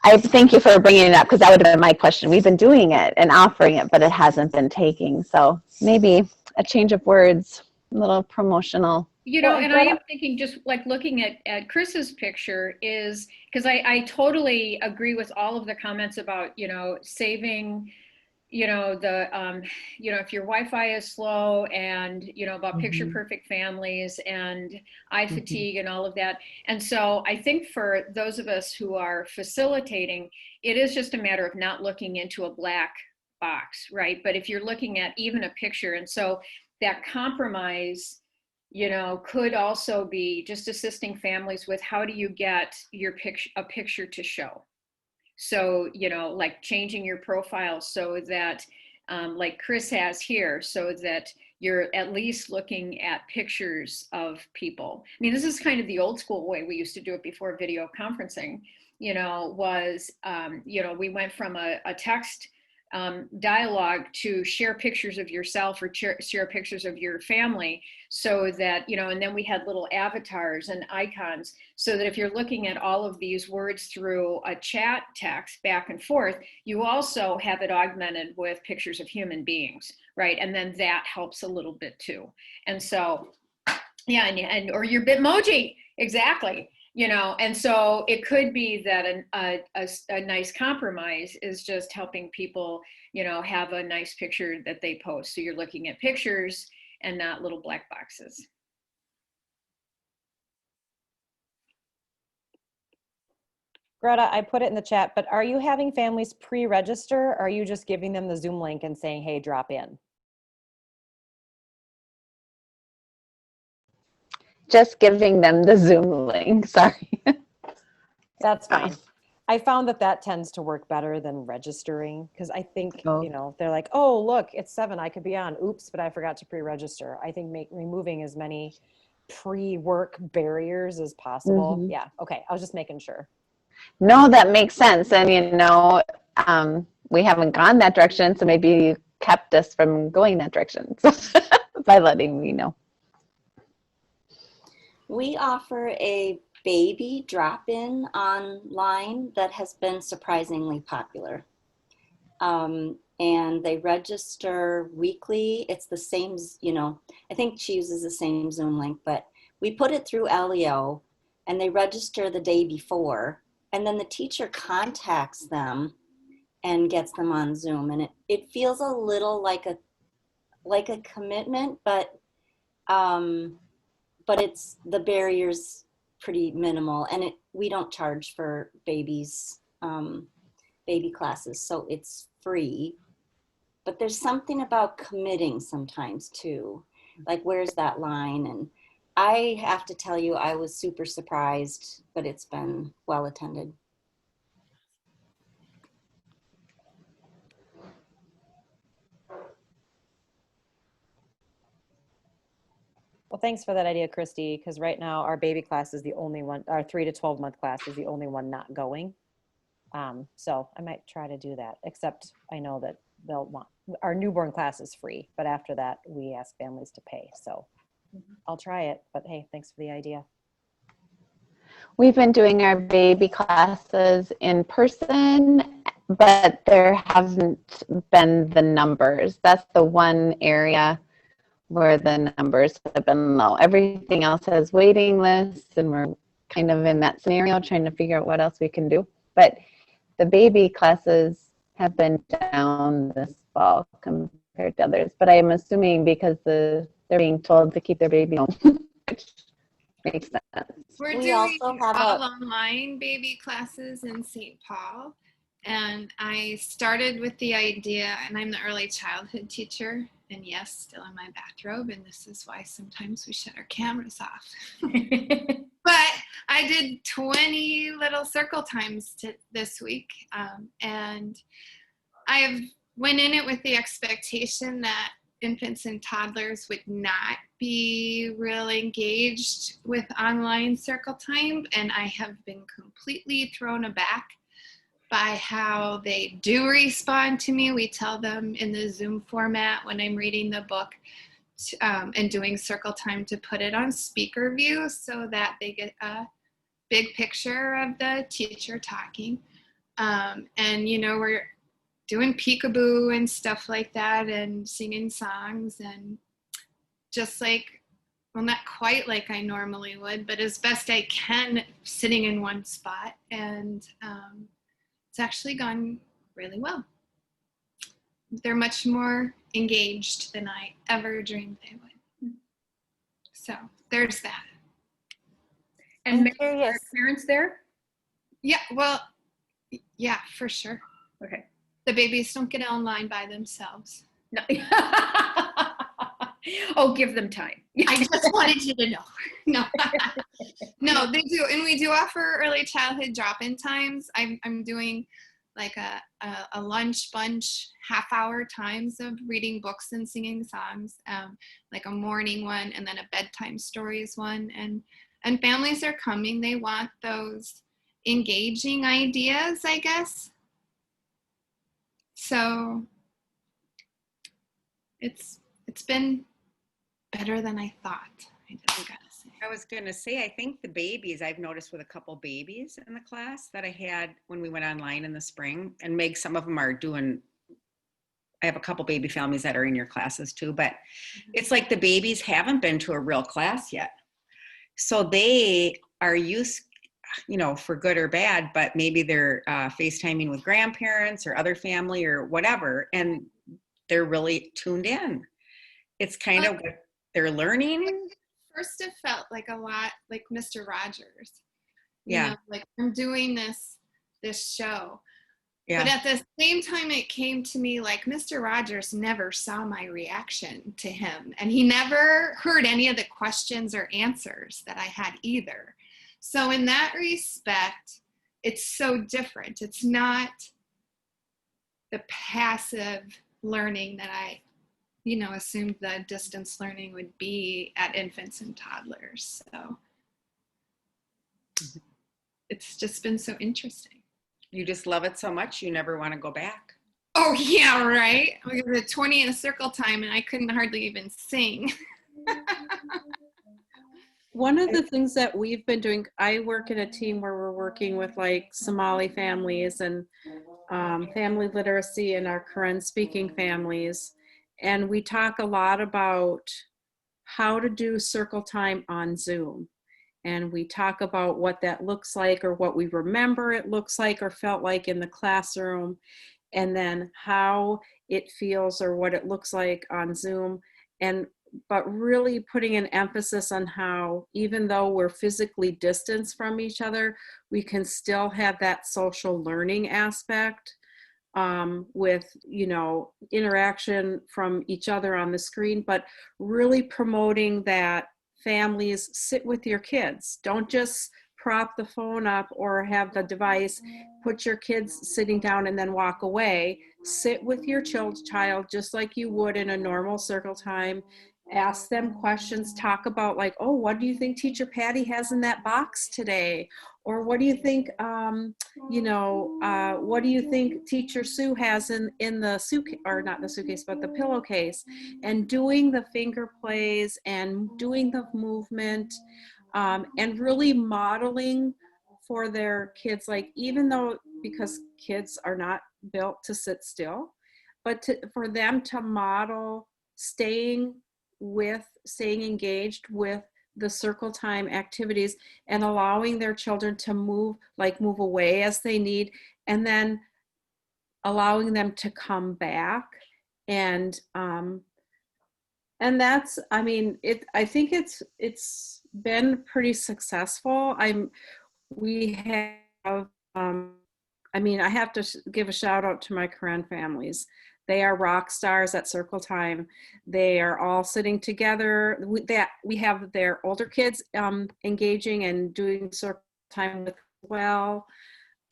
I thank you for bringing it up, because that would have been my question. We've been doing it and offering it, but it hasn't been taking. So maybe a change of words, a little promotional. You know, and I am thinking, just like looking at Chris's picture, is because I totally agree with all of the comments about, you know, saving, you know, the, you know, if your Wi-Fi is slow, and, you know, about picture perfect families and eye fatigue and all of that. And so I think for those of us who are facilitating, it is just a matter of not looking into a black box, right? But if you're looking at even a picture, and so that compromise, you know, could also be just assisting families with how do you get your a picture to show. So, you know, like changing your profile so that, like Chris has here, so that you're at least looking at pictures of people. I mean, this is kind of the old school way we used to do it before video conferencing, you know, was, you know, we went from a text dialogue to share pictures of yourself or share pictures of your family, so that, you know, and then we had little avatars and icons, so that if you're looking at all of these words through a chat text back and forth, you also have it augmented with pictures of human beings, right? And then that helps a little bit too. And so, yeah, and or your Bitmoji, exactly. You know, and so it could be that a nice compromise is just helping people, you know, have a nice picture that they post. So you're looking at pictures and not little black boxes. Greta, I put it in the chat, but are you having families pre-register? Or are you just giving them the Zoom link and saying, hey, drop in? Just giving them the Zoom link, sorry. That's fine. I found that tends to work better than registering, because I think, you know, they're like, oh, look, it's 7, I could be on. Oops, but I forgot to pre-register. I think removing as many pre-work barriers as possible. Yeah, okay, I was just making sure. No, that makes sense. And, you know, we haven't gone that direction, so maybe you kept us from going that direction by letting me know. We offer a baby drop-in online that has been surprisingly popular. And they register weekly. It's the same, you know, I think she uses the same Zoom link, but we put it through Elio, and they register the day before, and then the teacher contacts them and gets them on Zoom. And it feels a little like a commitment, but it's, the barrier's pretty minimal, and we don't charge for babies, baby classes, so it's free. But there's something about committing sometimes too, like where's that line? And I have to tell you, I was super surprised, but it's been well attended. Well, thanks for that idea, Christy, because right now our baby class is the only one, our 3 to 12 month class is the only one not going. So I might try to do that, except I know that they'll want, our newborn class is free, but after that we ask families to pay. So I'll try it, but hey, thanks for the idea. We've been doing our baby classes in person, but there hasn't been the numbers. That's the one area where the numbers have been low. Everything else has waiting lists, and we're kind of in that scenario trying to figure out what else we can do. But the baby classes have been down this fall compared to others. But I am assuming because they're being told to keep their baby home, which makes sense. We're We doing also have all online baby classes in St. Paul. And I started with the idea, and I'm the early childhood teacher, and yes, still in my bathrobe, and this is why sometimes we shut our cameras off. But I did 20 little circle times this week, and I went in it with the expectation that infants and toddlers would not be real engaged with online circle time, and I have been completely thrown aback by how they do respond to me. We tell them in the Zoom format when I'm reading the book and doing circle time to put it on speaker view so that they get a big picture of the teacher talking. And, you know, we're doing peekaboo and stuff like that and singing songs and just like, well, not quite like I normally would, but as best I can sitting in one spot. And it's actually gone really well. They're much more engaged than I ever dreamed they would. So there's that. And are parents there? Yeah, well, yeah, for sure. Okay. The babies don't get online by themselves. No. Oh, give them time. I just wanted you to know. No, no, they do, and we do offer early childhood drop-in times. I'm doing like a lunch bunch half-hour times of reading books and singing songs, like a morning one and then a bedtime stories one, and families are coming. They want those engaging ideas, I guess. So it's been better than I thought. I just gotta say. I was going to say, I think the babies, I've noticed with a couple babies in the class that I had when we went online in the spring, and Meg, some of them are doing, I have a couple baby families that are in your classes too, but it's like the babies haven't been to a real class yet. So they are used, you know, for good or bad, but maybe they're FaceTiming with grandparents or other family or whatever, and they're really tuned in. It's kind of what they're learning. First, it felt like a lot like Mr. Rogers. Yeah. You know, like I'm doing this show. Yeah. But at the same time, it came to me like Mr. Rogers never saw my reaction to him. And he never heard any of the questions or answers that I had either. So in that respect, it's so different. It's not the passive learning that I, you know, assumed the distance learning would be at infants and toddlers. So it's just been so interesting. You just love it so much, you never want to go back. Oh yeah, right? We were at 20 in a circle time and I couldn't hardly even sing. One of the things that we've been doing, I work in a team where we're working with like Somali families and family literacy in our Karen speaking families. And we talk a lot about how to do circle time on Zoom. And we talk about what that looks like or what we remember it looks like or felt like in the classroom, and then how it feels or what it looks like on Zoom. But really putting an emphasis on how, even though we're physically distanced from each other, we can still have that social learning aspect with, you know, interaction from each other on the screen, but really promoting that families sit with your kids. Don't just prop the phone up or have the device, put your kids sitting down and then walk away. Sit with your child just like you would in a normal circle time. Ask them questions, talk about like, oh, what do you think Teacher Patty has in that box today? Or what do you think, what do you think Teacher Sue has in the suitcase, or not the suitcase, but the pillowcase? And doing the finger plays and doing the movement and really modeling for their kids, like even though, because kids are not built to sit still, but for them to model staying engaged with the circle time activities and allowing their children to move away as they need, and then allowing them to come back. And that's, I mean, I think it's been pretty successful. I have to give a shout out to my Karen families. They are rock stars at circle time. They are all sitting together. We have their older kids engaging and doing circle time with well.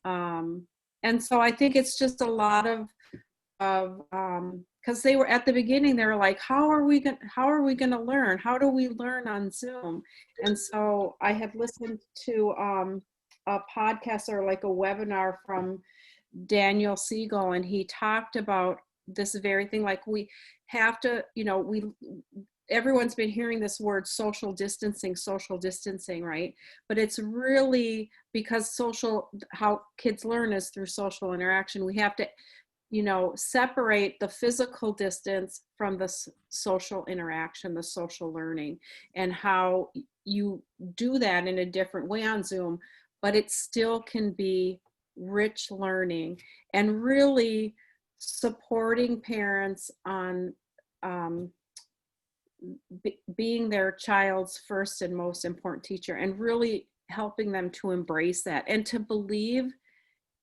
And so I think it's just a lot of because they were at the beginning, they were like, how are we going to learn? How do we learn on Zoom? And so I had listened to a podcast or like a webinar from Daniel Siegel, and he talked about this very thing. Like, we have to, everyone's been hearing this word social distancing, right? But it's really because how kids learn is through social interaction. We have to, separate the physical distance from the social interaction, the social learning, and how you do that in a different way on Zoom, but it still can be rich learning, and really supporting parents on being their child's first and most important teacher, and really helping them to embrace that and to believe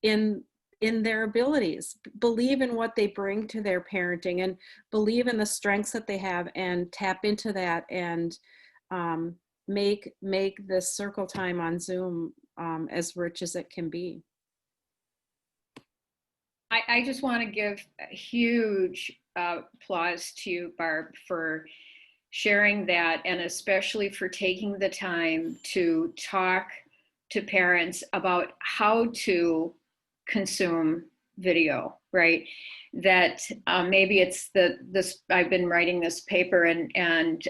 in their abilities, believe in what they bring to their parenting, and believe in the strengths that they have, and tap into that, and make this circle time on Zoom as rich as it can be. I just want to give a huge applause to you, Barb, for sharing that, and especially for taking the time to talk to parents about how to consume video, right? That maybe it's this, I've been writing this paper, and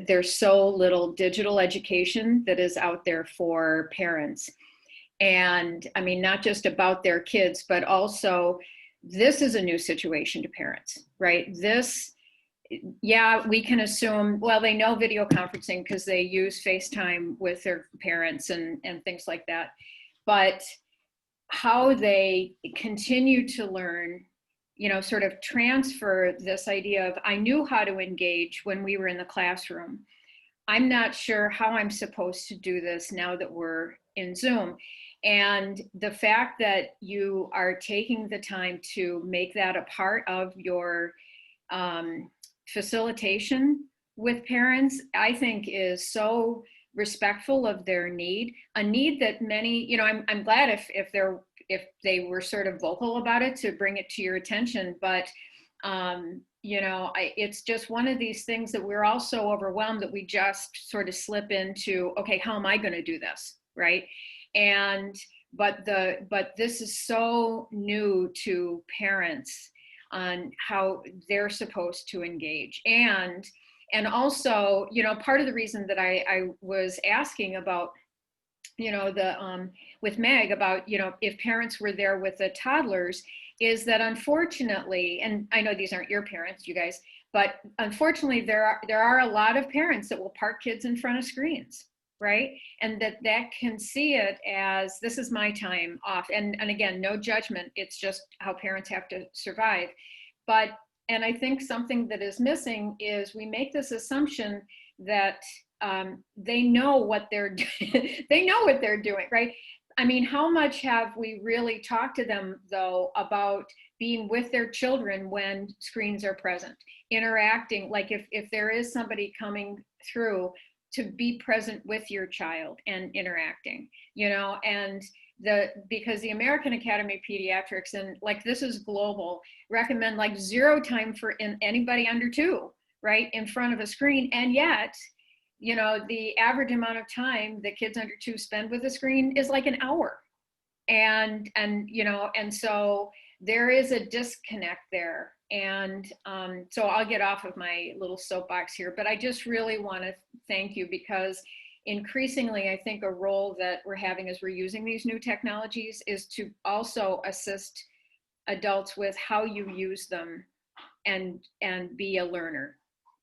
there's so little digital education that is out there for parents. And I mean, not just about their kids, but also this is a new situation to parents, right? This, yeah, we can assume, well, they know video conferencing because they use FaceTime with their parents and things like that. But how they continue to learn, sort of transfer this idea of, I knew how to engage when we were in the classroom. I'm not sure how I'm supposed to do this now that we're in Zoom. And the fact that you are taking the time to make that a part of your facilitation with parents, I think is so respectful of their need, a need that many, I'm glad if they were sort of vocal about it to bring it to your attention, but it's just one of these things that we're all so overwhelmed that we just sort of slip into, okay, how am I going to do this, right? But this is so new to parents on how they're supposed to engage. And also, part of the reason that I was asking about, with Meg about, if parents were there with the toddlers, is that unfortunately, and I know these aren't your parents, you guys, but unfortunately there are a lot of parents that will park kids in front of screens, right? And that can see it as, this is my time off. And again, no judgment, it's just how parents have to survive. And I think something that is missing is we make this assumption that they know what they're doing, right? I mean, how much have we really talked to them, though, about being with their children when screens are present, interacting, like if there is somebody coming through, to be present with your child and interacting, and because the American Academy of Pediatrics, and like this is global, recommend like 0 time for anybody under 2, right, in front of a screen. And yet, the average amount of time that kids under 2 spend with a screen is like an hour. And so there is a disconnect there. And so I'll get off of my little soapbox here, but I just really want to thank you, because increasingly, I think a role that we're having as we're using these new technologies is to also assist adults with how you use them and be a learner,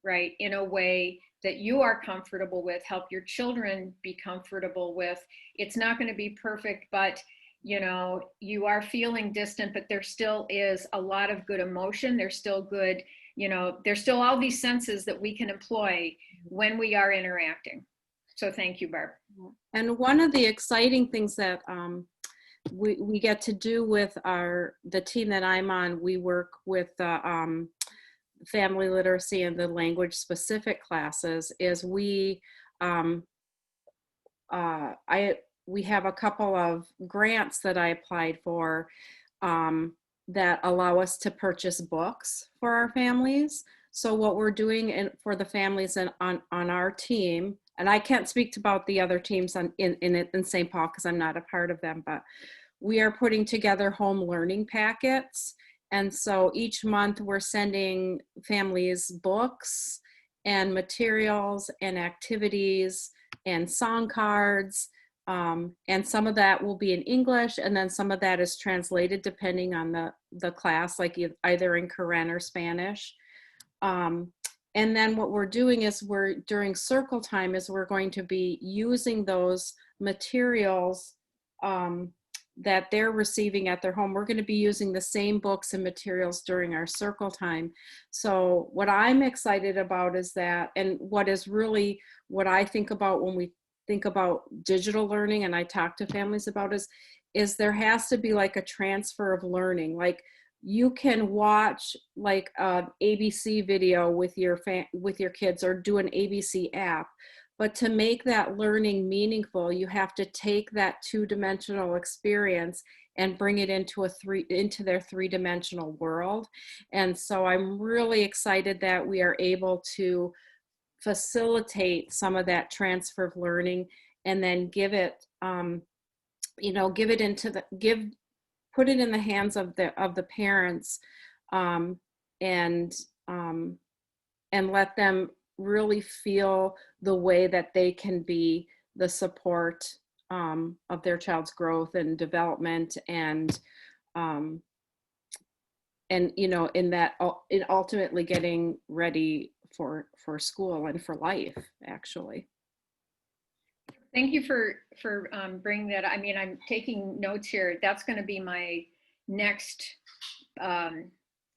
right, in a way that you are comfortable with, help your children be comfortable with. It's not going to be perfect, but you are feeling distant, but there still is a lot of good emotion. There's still good, there's still all these senses that we can employ when we are interacting. So thank you, Barb. And one of the exciting things that we get to do with the team that I'm on, we work with family literacy and the language specific classes, is we have a couple of grants that I applied for that allow us to purchase books for our families. So what we're doing for the families on our team, and I can't speak about the other teams in St. Paul because I'm not a part of them, but we are putting together home learning packets. And so each month we're sending families books and materials and activities and song cards. And some of that will be in English, and then some of that is translated depending on the class, like either in Karen or Spanish. And then what we're doing is during circle time is we're going to be using those materials that they're receiving at their home. We're going to be using the same books and materials during our circle time. So what I'm excited about is that, and what I think about when we think about digital learning, and I talk to families about is there has to be like a transfer of learning. Like you can watch like an ABC video with your kids or do an ABC app. But to make that learning meaningful, you have to take that two-dimensional experience and bring it into their three-dimensional world. And so I'm really excited that we are able to facilitate some of that transfer of learning and then put it in the hands of the parents and let them really feel the way that they can be the support of their child's growth and development and in ultimately getting ready for school and for life, actually. Thank you for bringing that. I mean, I'm taking notes here. That's going to be my next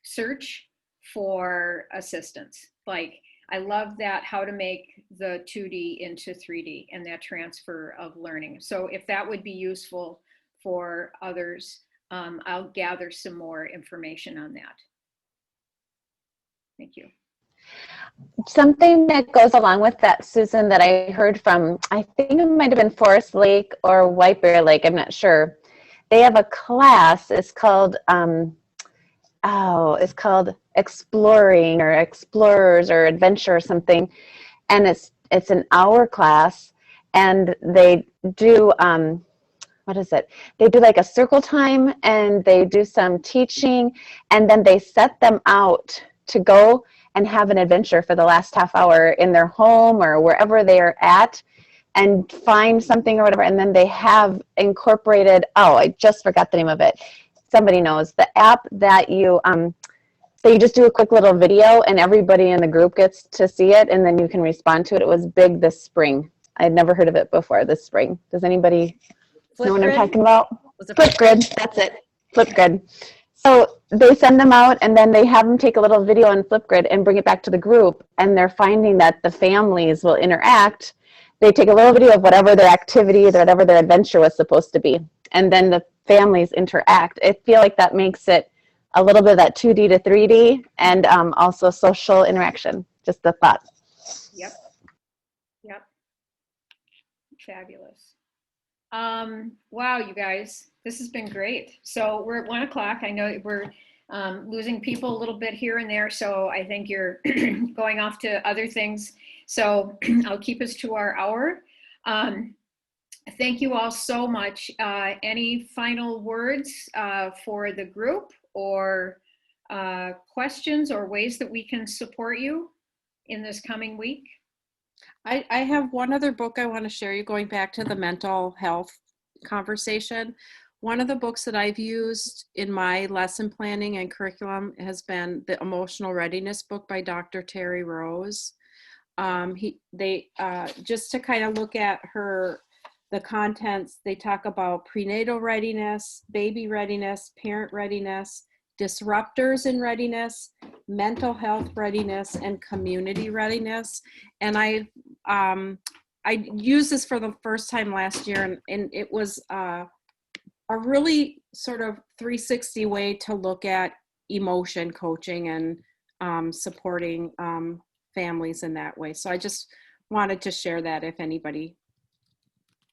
search for assistance. Like, I love that, how to make the 2D into 3D and that transfer of learning. So if that would be useful for others, I'll gather some more information on that. Thank you. Something that goes along with that, Susan, that I heard from, I think it might have been Forest Lake or White Bear Lake, I'm not sure. They have a class, it's called Exploring or Explorers or Adventure or something. And it's an hour class, and they do, what is it? They do like a circle time, and they do some teaching, and then they set them out to go and have an adventure for the last half hour in their home or wherever they are at and find something or whatever. And then they have incorporated, I just forgot the name of it. Somebody knows the app that you, so you just do a quick little video and everybody in the group gets to see it and then you can respond to it. It was big this spring. I'd never heard of it before this spring. Does anybody know what I'm talking about? Flipgrid, that's it, Flipgrid. So they send them out and then they have them take a little video on Flipgrid and bring it back to the group, and they're finding that the families will interact. They take a little video of whatever their activity, whatever their adventure was supposed to be, and then the families interact. I feel like that makes it a little bit of that 2D to 3D and also social interaction. Just a thought. Yep. Fabulous. Wow, you guys, this has been great. So we're at 1 o'clock. I know we're losing people a little bit here and there, so I think you're going off to other things. So I'll keep us to our hour. Thank you all so much. Any final words for the group, or questions or ways that we can support you in this coming week? I have one other book I want to share you, going back to the mental health conversation. One of the books that I've used in my lesson planning and curriculum has been the Emotional Readiness book by Dr. Terry Rose. Just to kind of look at the contents, they talk about prenatal readiness, baby readiness, parent readiness, disruptors in readiness, mental health readiness, and community readiness. And I used this for the first time last year, and it was a really sort of 360 way to look at emotion coaching and supporting families in that way. So I just wanted to share that if anybody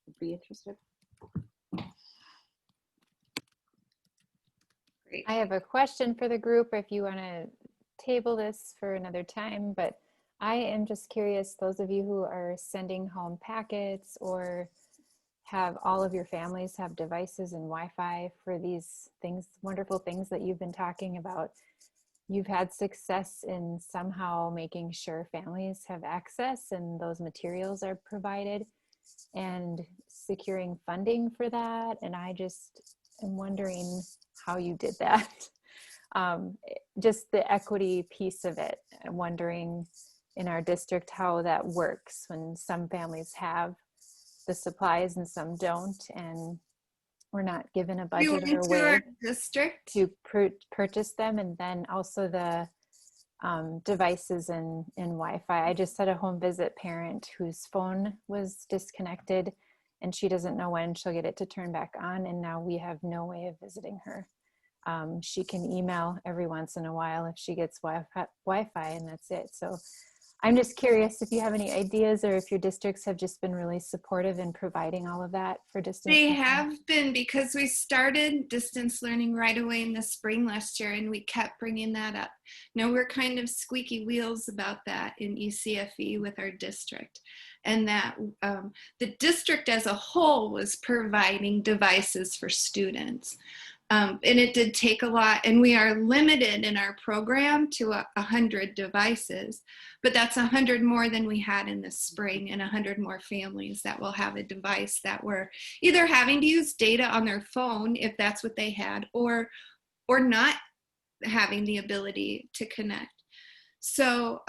would be interested. I have a question for the group if you want to table this for another time, but I am just curious, those of you who are sending home packets or have all of your families have devices and Wi-Fi for these things, wonderful things that you've been talking about, you've had success in somehow making sure families have access and those materials are provided and securing funding for that. And I just am wondering how you did that. Just the equity piece of it. I'm wondering in our district how that works when some families have the supplies and some don't, and we're not given a You budget went or to way our district? to purchase them, and then also the devices and Wi-Fi. I just had a home visit parent whose phone was disconnected and she doesn't know when she'll get it to turn back on, and now we have no way of visiting her. She can email every once in a while if she gets Wi-Fi, and that's it. So I'm just curious if you have any ideas or if your districts have just been really supportive in providing all of that for distance They learning. have been, because we started distance learning right away in the spring last year, and we kept bringing that up. Now we're kind of squeaky wheels about that in ECFE with our district, and that the district as a whole was providing devices for students. And it did take a lot, and we are limited in our program to 100 devices, but that's 100 more than we had in the spring, and 100 more families that will have a device that were either having to use data on their phone if that's what they had, or not having the ability to connect. So,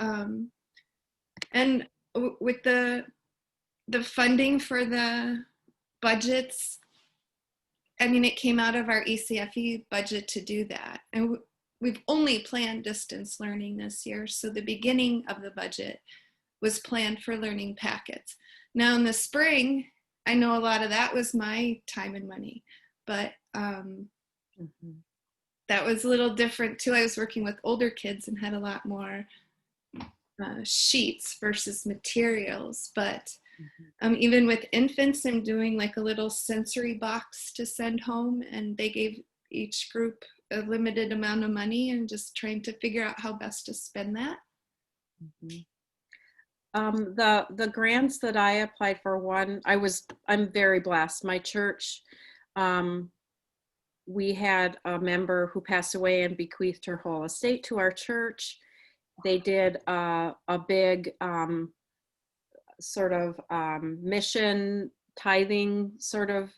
and with the funding for the budgets, I mean, it came out of our ECFE budget to do that. And we've only planned distance learning this year. So the beginning of the budget was planned for learning packets. Now in the spring, I know a lot of that was my time and money, but that was a little different too. I was working with older kids and had a lot more sheets versus materials, but even with infants, I'm doing like a little sensory box to send home, and they gave each group a limited amount of money, and just trying to figure out how best to spend that. The grants that I applied for, I'm very blessed. My church, we had a member who passed away and bequeathed her whole estate to our church. They did a big sort of mission tithing sort of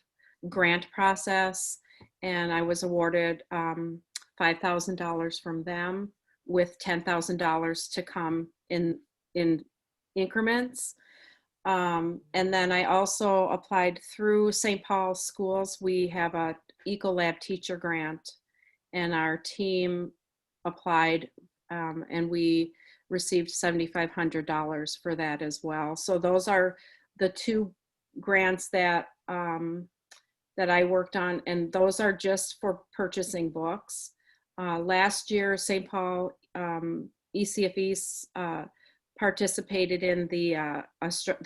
grant process, and I was awarded $5,000 from them, with $10,000 to come in increments. And then I also applied through St. Paul Schools. We have a Ecolab teacher grant, and our team applied and we received $7,500 for that as well. So those are the two grants that that I worked on, and those are just for purchasing books. Last year, St. Paul ECFE participated in the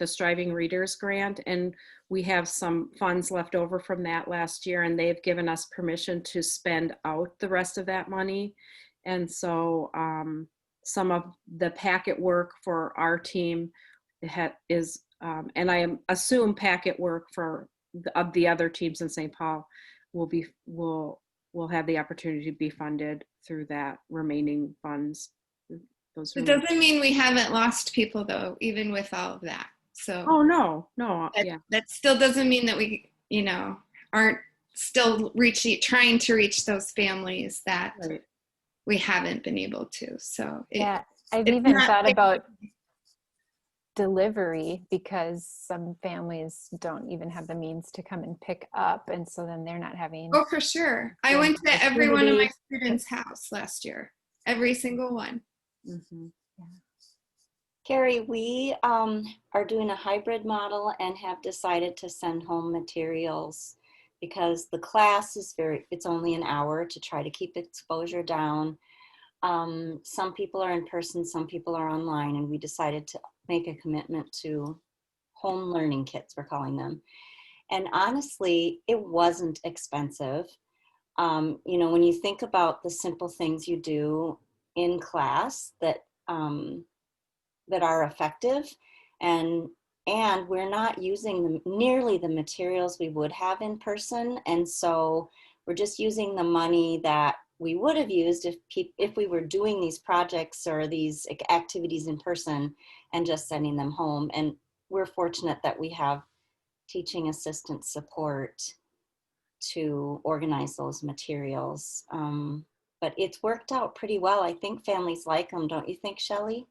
Striving Readers Grant, and we have some funds left over from that last year, and they've given us permission to spend out the rest of that money. And so some of the packet work for our team is, and I assume packet work for the other teams in St. Paul will have the opportunity to be funded through that remaining funds. It doesn't mean we haven't lost people though, even with all of that. So oh no, that still doesn't mean that we, aren't still trying to reach those families that we haven't been able to. So yeah, I've even thought about delivery, because some families don't even have the means to come and pick up, and so then they're not having. Oh, for sure. I went to every one of my students' house last year, every single one. Carrie, we are doing a hybrid model and have decided to send home materials because the class is it's only an hour to try to keep exposure down. Some people are in person, some people are online, and we decided to make a commitment to home learning kits, we're calling them. And honestly, it wasn't expensive. You know, when you think about the simple things you do in class that that are effective, and we're not using nearly the materials we would have in person, and so we're just using the money that we would have used if we were doing these projects or these activities in person and just sending them home. And we're fortunate that we have teaching assistant support to organize those materials. But it's worked out pretty well. I think families like them, don't you think, Shelley?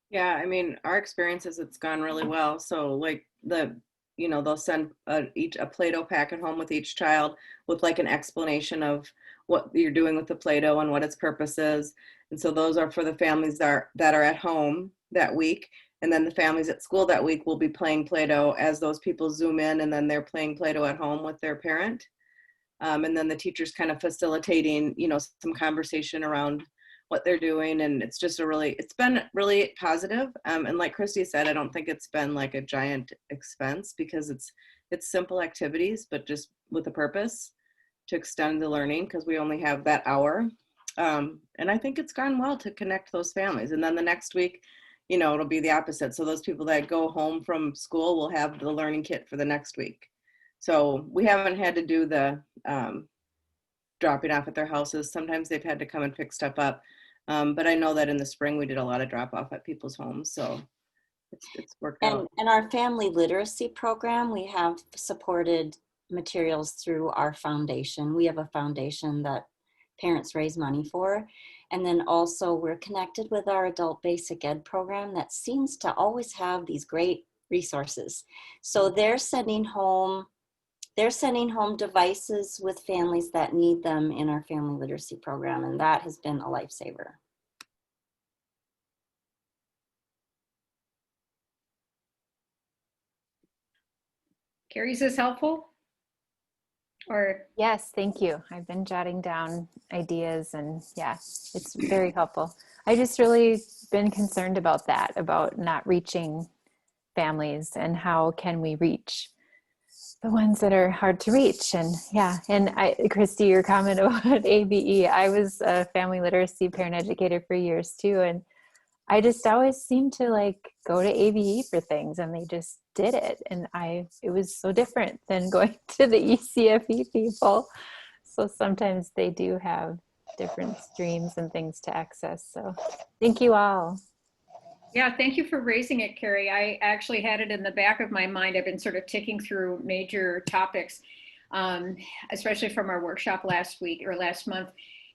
Yeah, I mean, our experience is it's gone really well. So like they'll send a Play-Doh packet home with each child with like an explanation of what you're doing with the Play-Doh and what its purpose is. And so those are for the families that are at home that week. And then the families at school that week will be playing Play-Doh as those people Zoom in, and then they're playing Play-Doh at home with their parent. And then the teacher's kind of facilitating, some conversation around what they're doing. And it's just it's been really positive. And like Christy said, I don't think it's been like a giant expense because it's simple activities, but just with a purpose to extend the learning, because we only have that hour. And I think it's gone well to connect those families. And then the next week, it'll be the opposite. So those people that go home from school will have the learning kit for the next week. So we haven't had to do the dropping off at their houses. Sometimes they've had to come and pick stuff up. But I know that in the spring we did a lot of drop off at people's homes. So it's worked out. And our family literacy program, we have supported materials through our foundation. We have a foundation that parents raise money for. And then also we're connected with our adult basic ed program that seems to always have these great resources. So they're sending home devices with families that need them in our family literacy program, and that has been a lifesaver. Carrie, is this helpful? Or yes, thank you. I've been jotting down ideas, and yeah, it's very helpful. I just really been concerned about that, about not reaching families, and how can we reach the ones that are hard to reach. And yeah, and Christy, your comment about ABE, I was a family literacy parent educator for years too, and I just always seemed to like go to ABE for things, and they just did it. And it was so different than going to the ECFE people. So sometimes they do have different streams and things to access. So thank you all. yeah, thank you for raising it, Carrie. I actually had it in the back of my mind. I've been sort of ticking through major topics, especially from our workshop last month.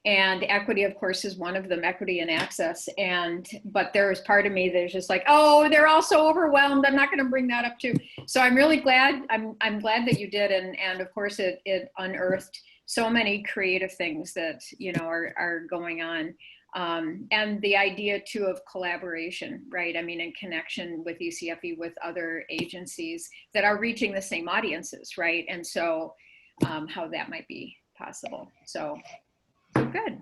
And equity, of course, is one of them, equity and access. But there is part of me that's just like, oh, they're all so overwhelmed. I'm not going to bring that up too. So I'm really glad. I'm glad that you did. And of course, it unearthed so many creative things that, are going on. And the idea too of collaboration, right? I mean, in connection with ECFE, with other agencies that are reaching the same audiences, right? And so how that might be possible. So good.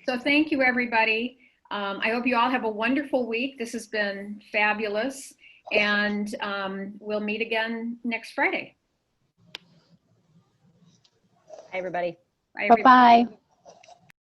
So thank you, everybody. I hope you all have a wonderful week. This has been fabulous. And we'll meet again next Friday. Hi, everybody. Bye, everybody. Bye-bye.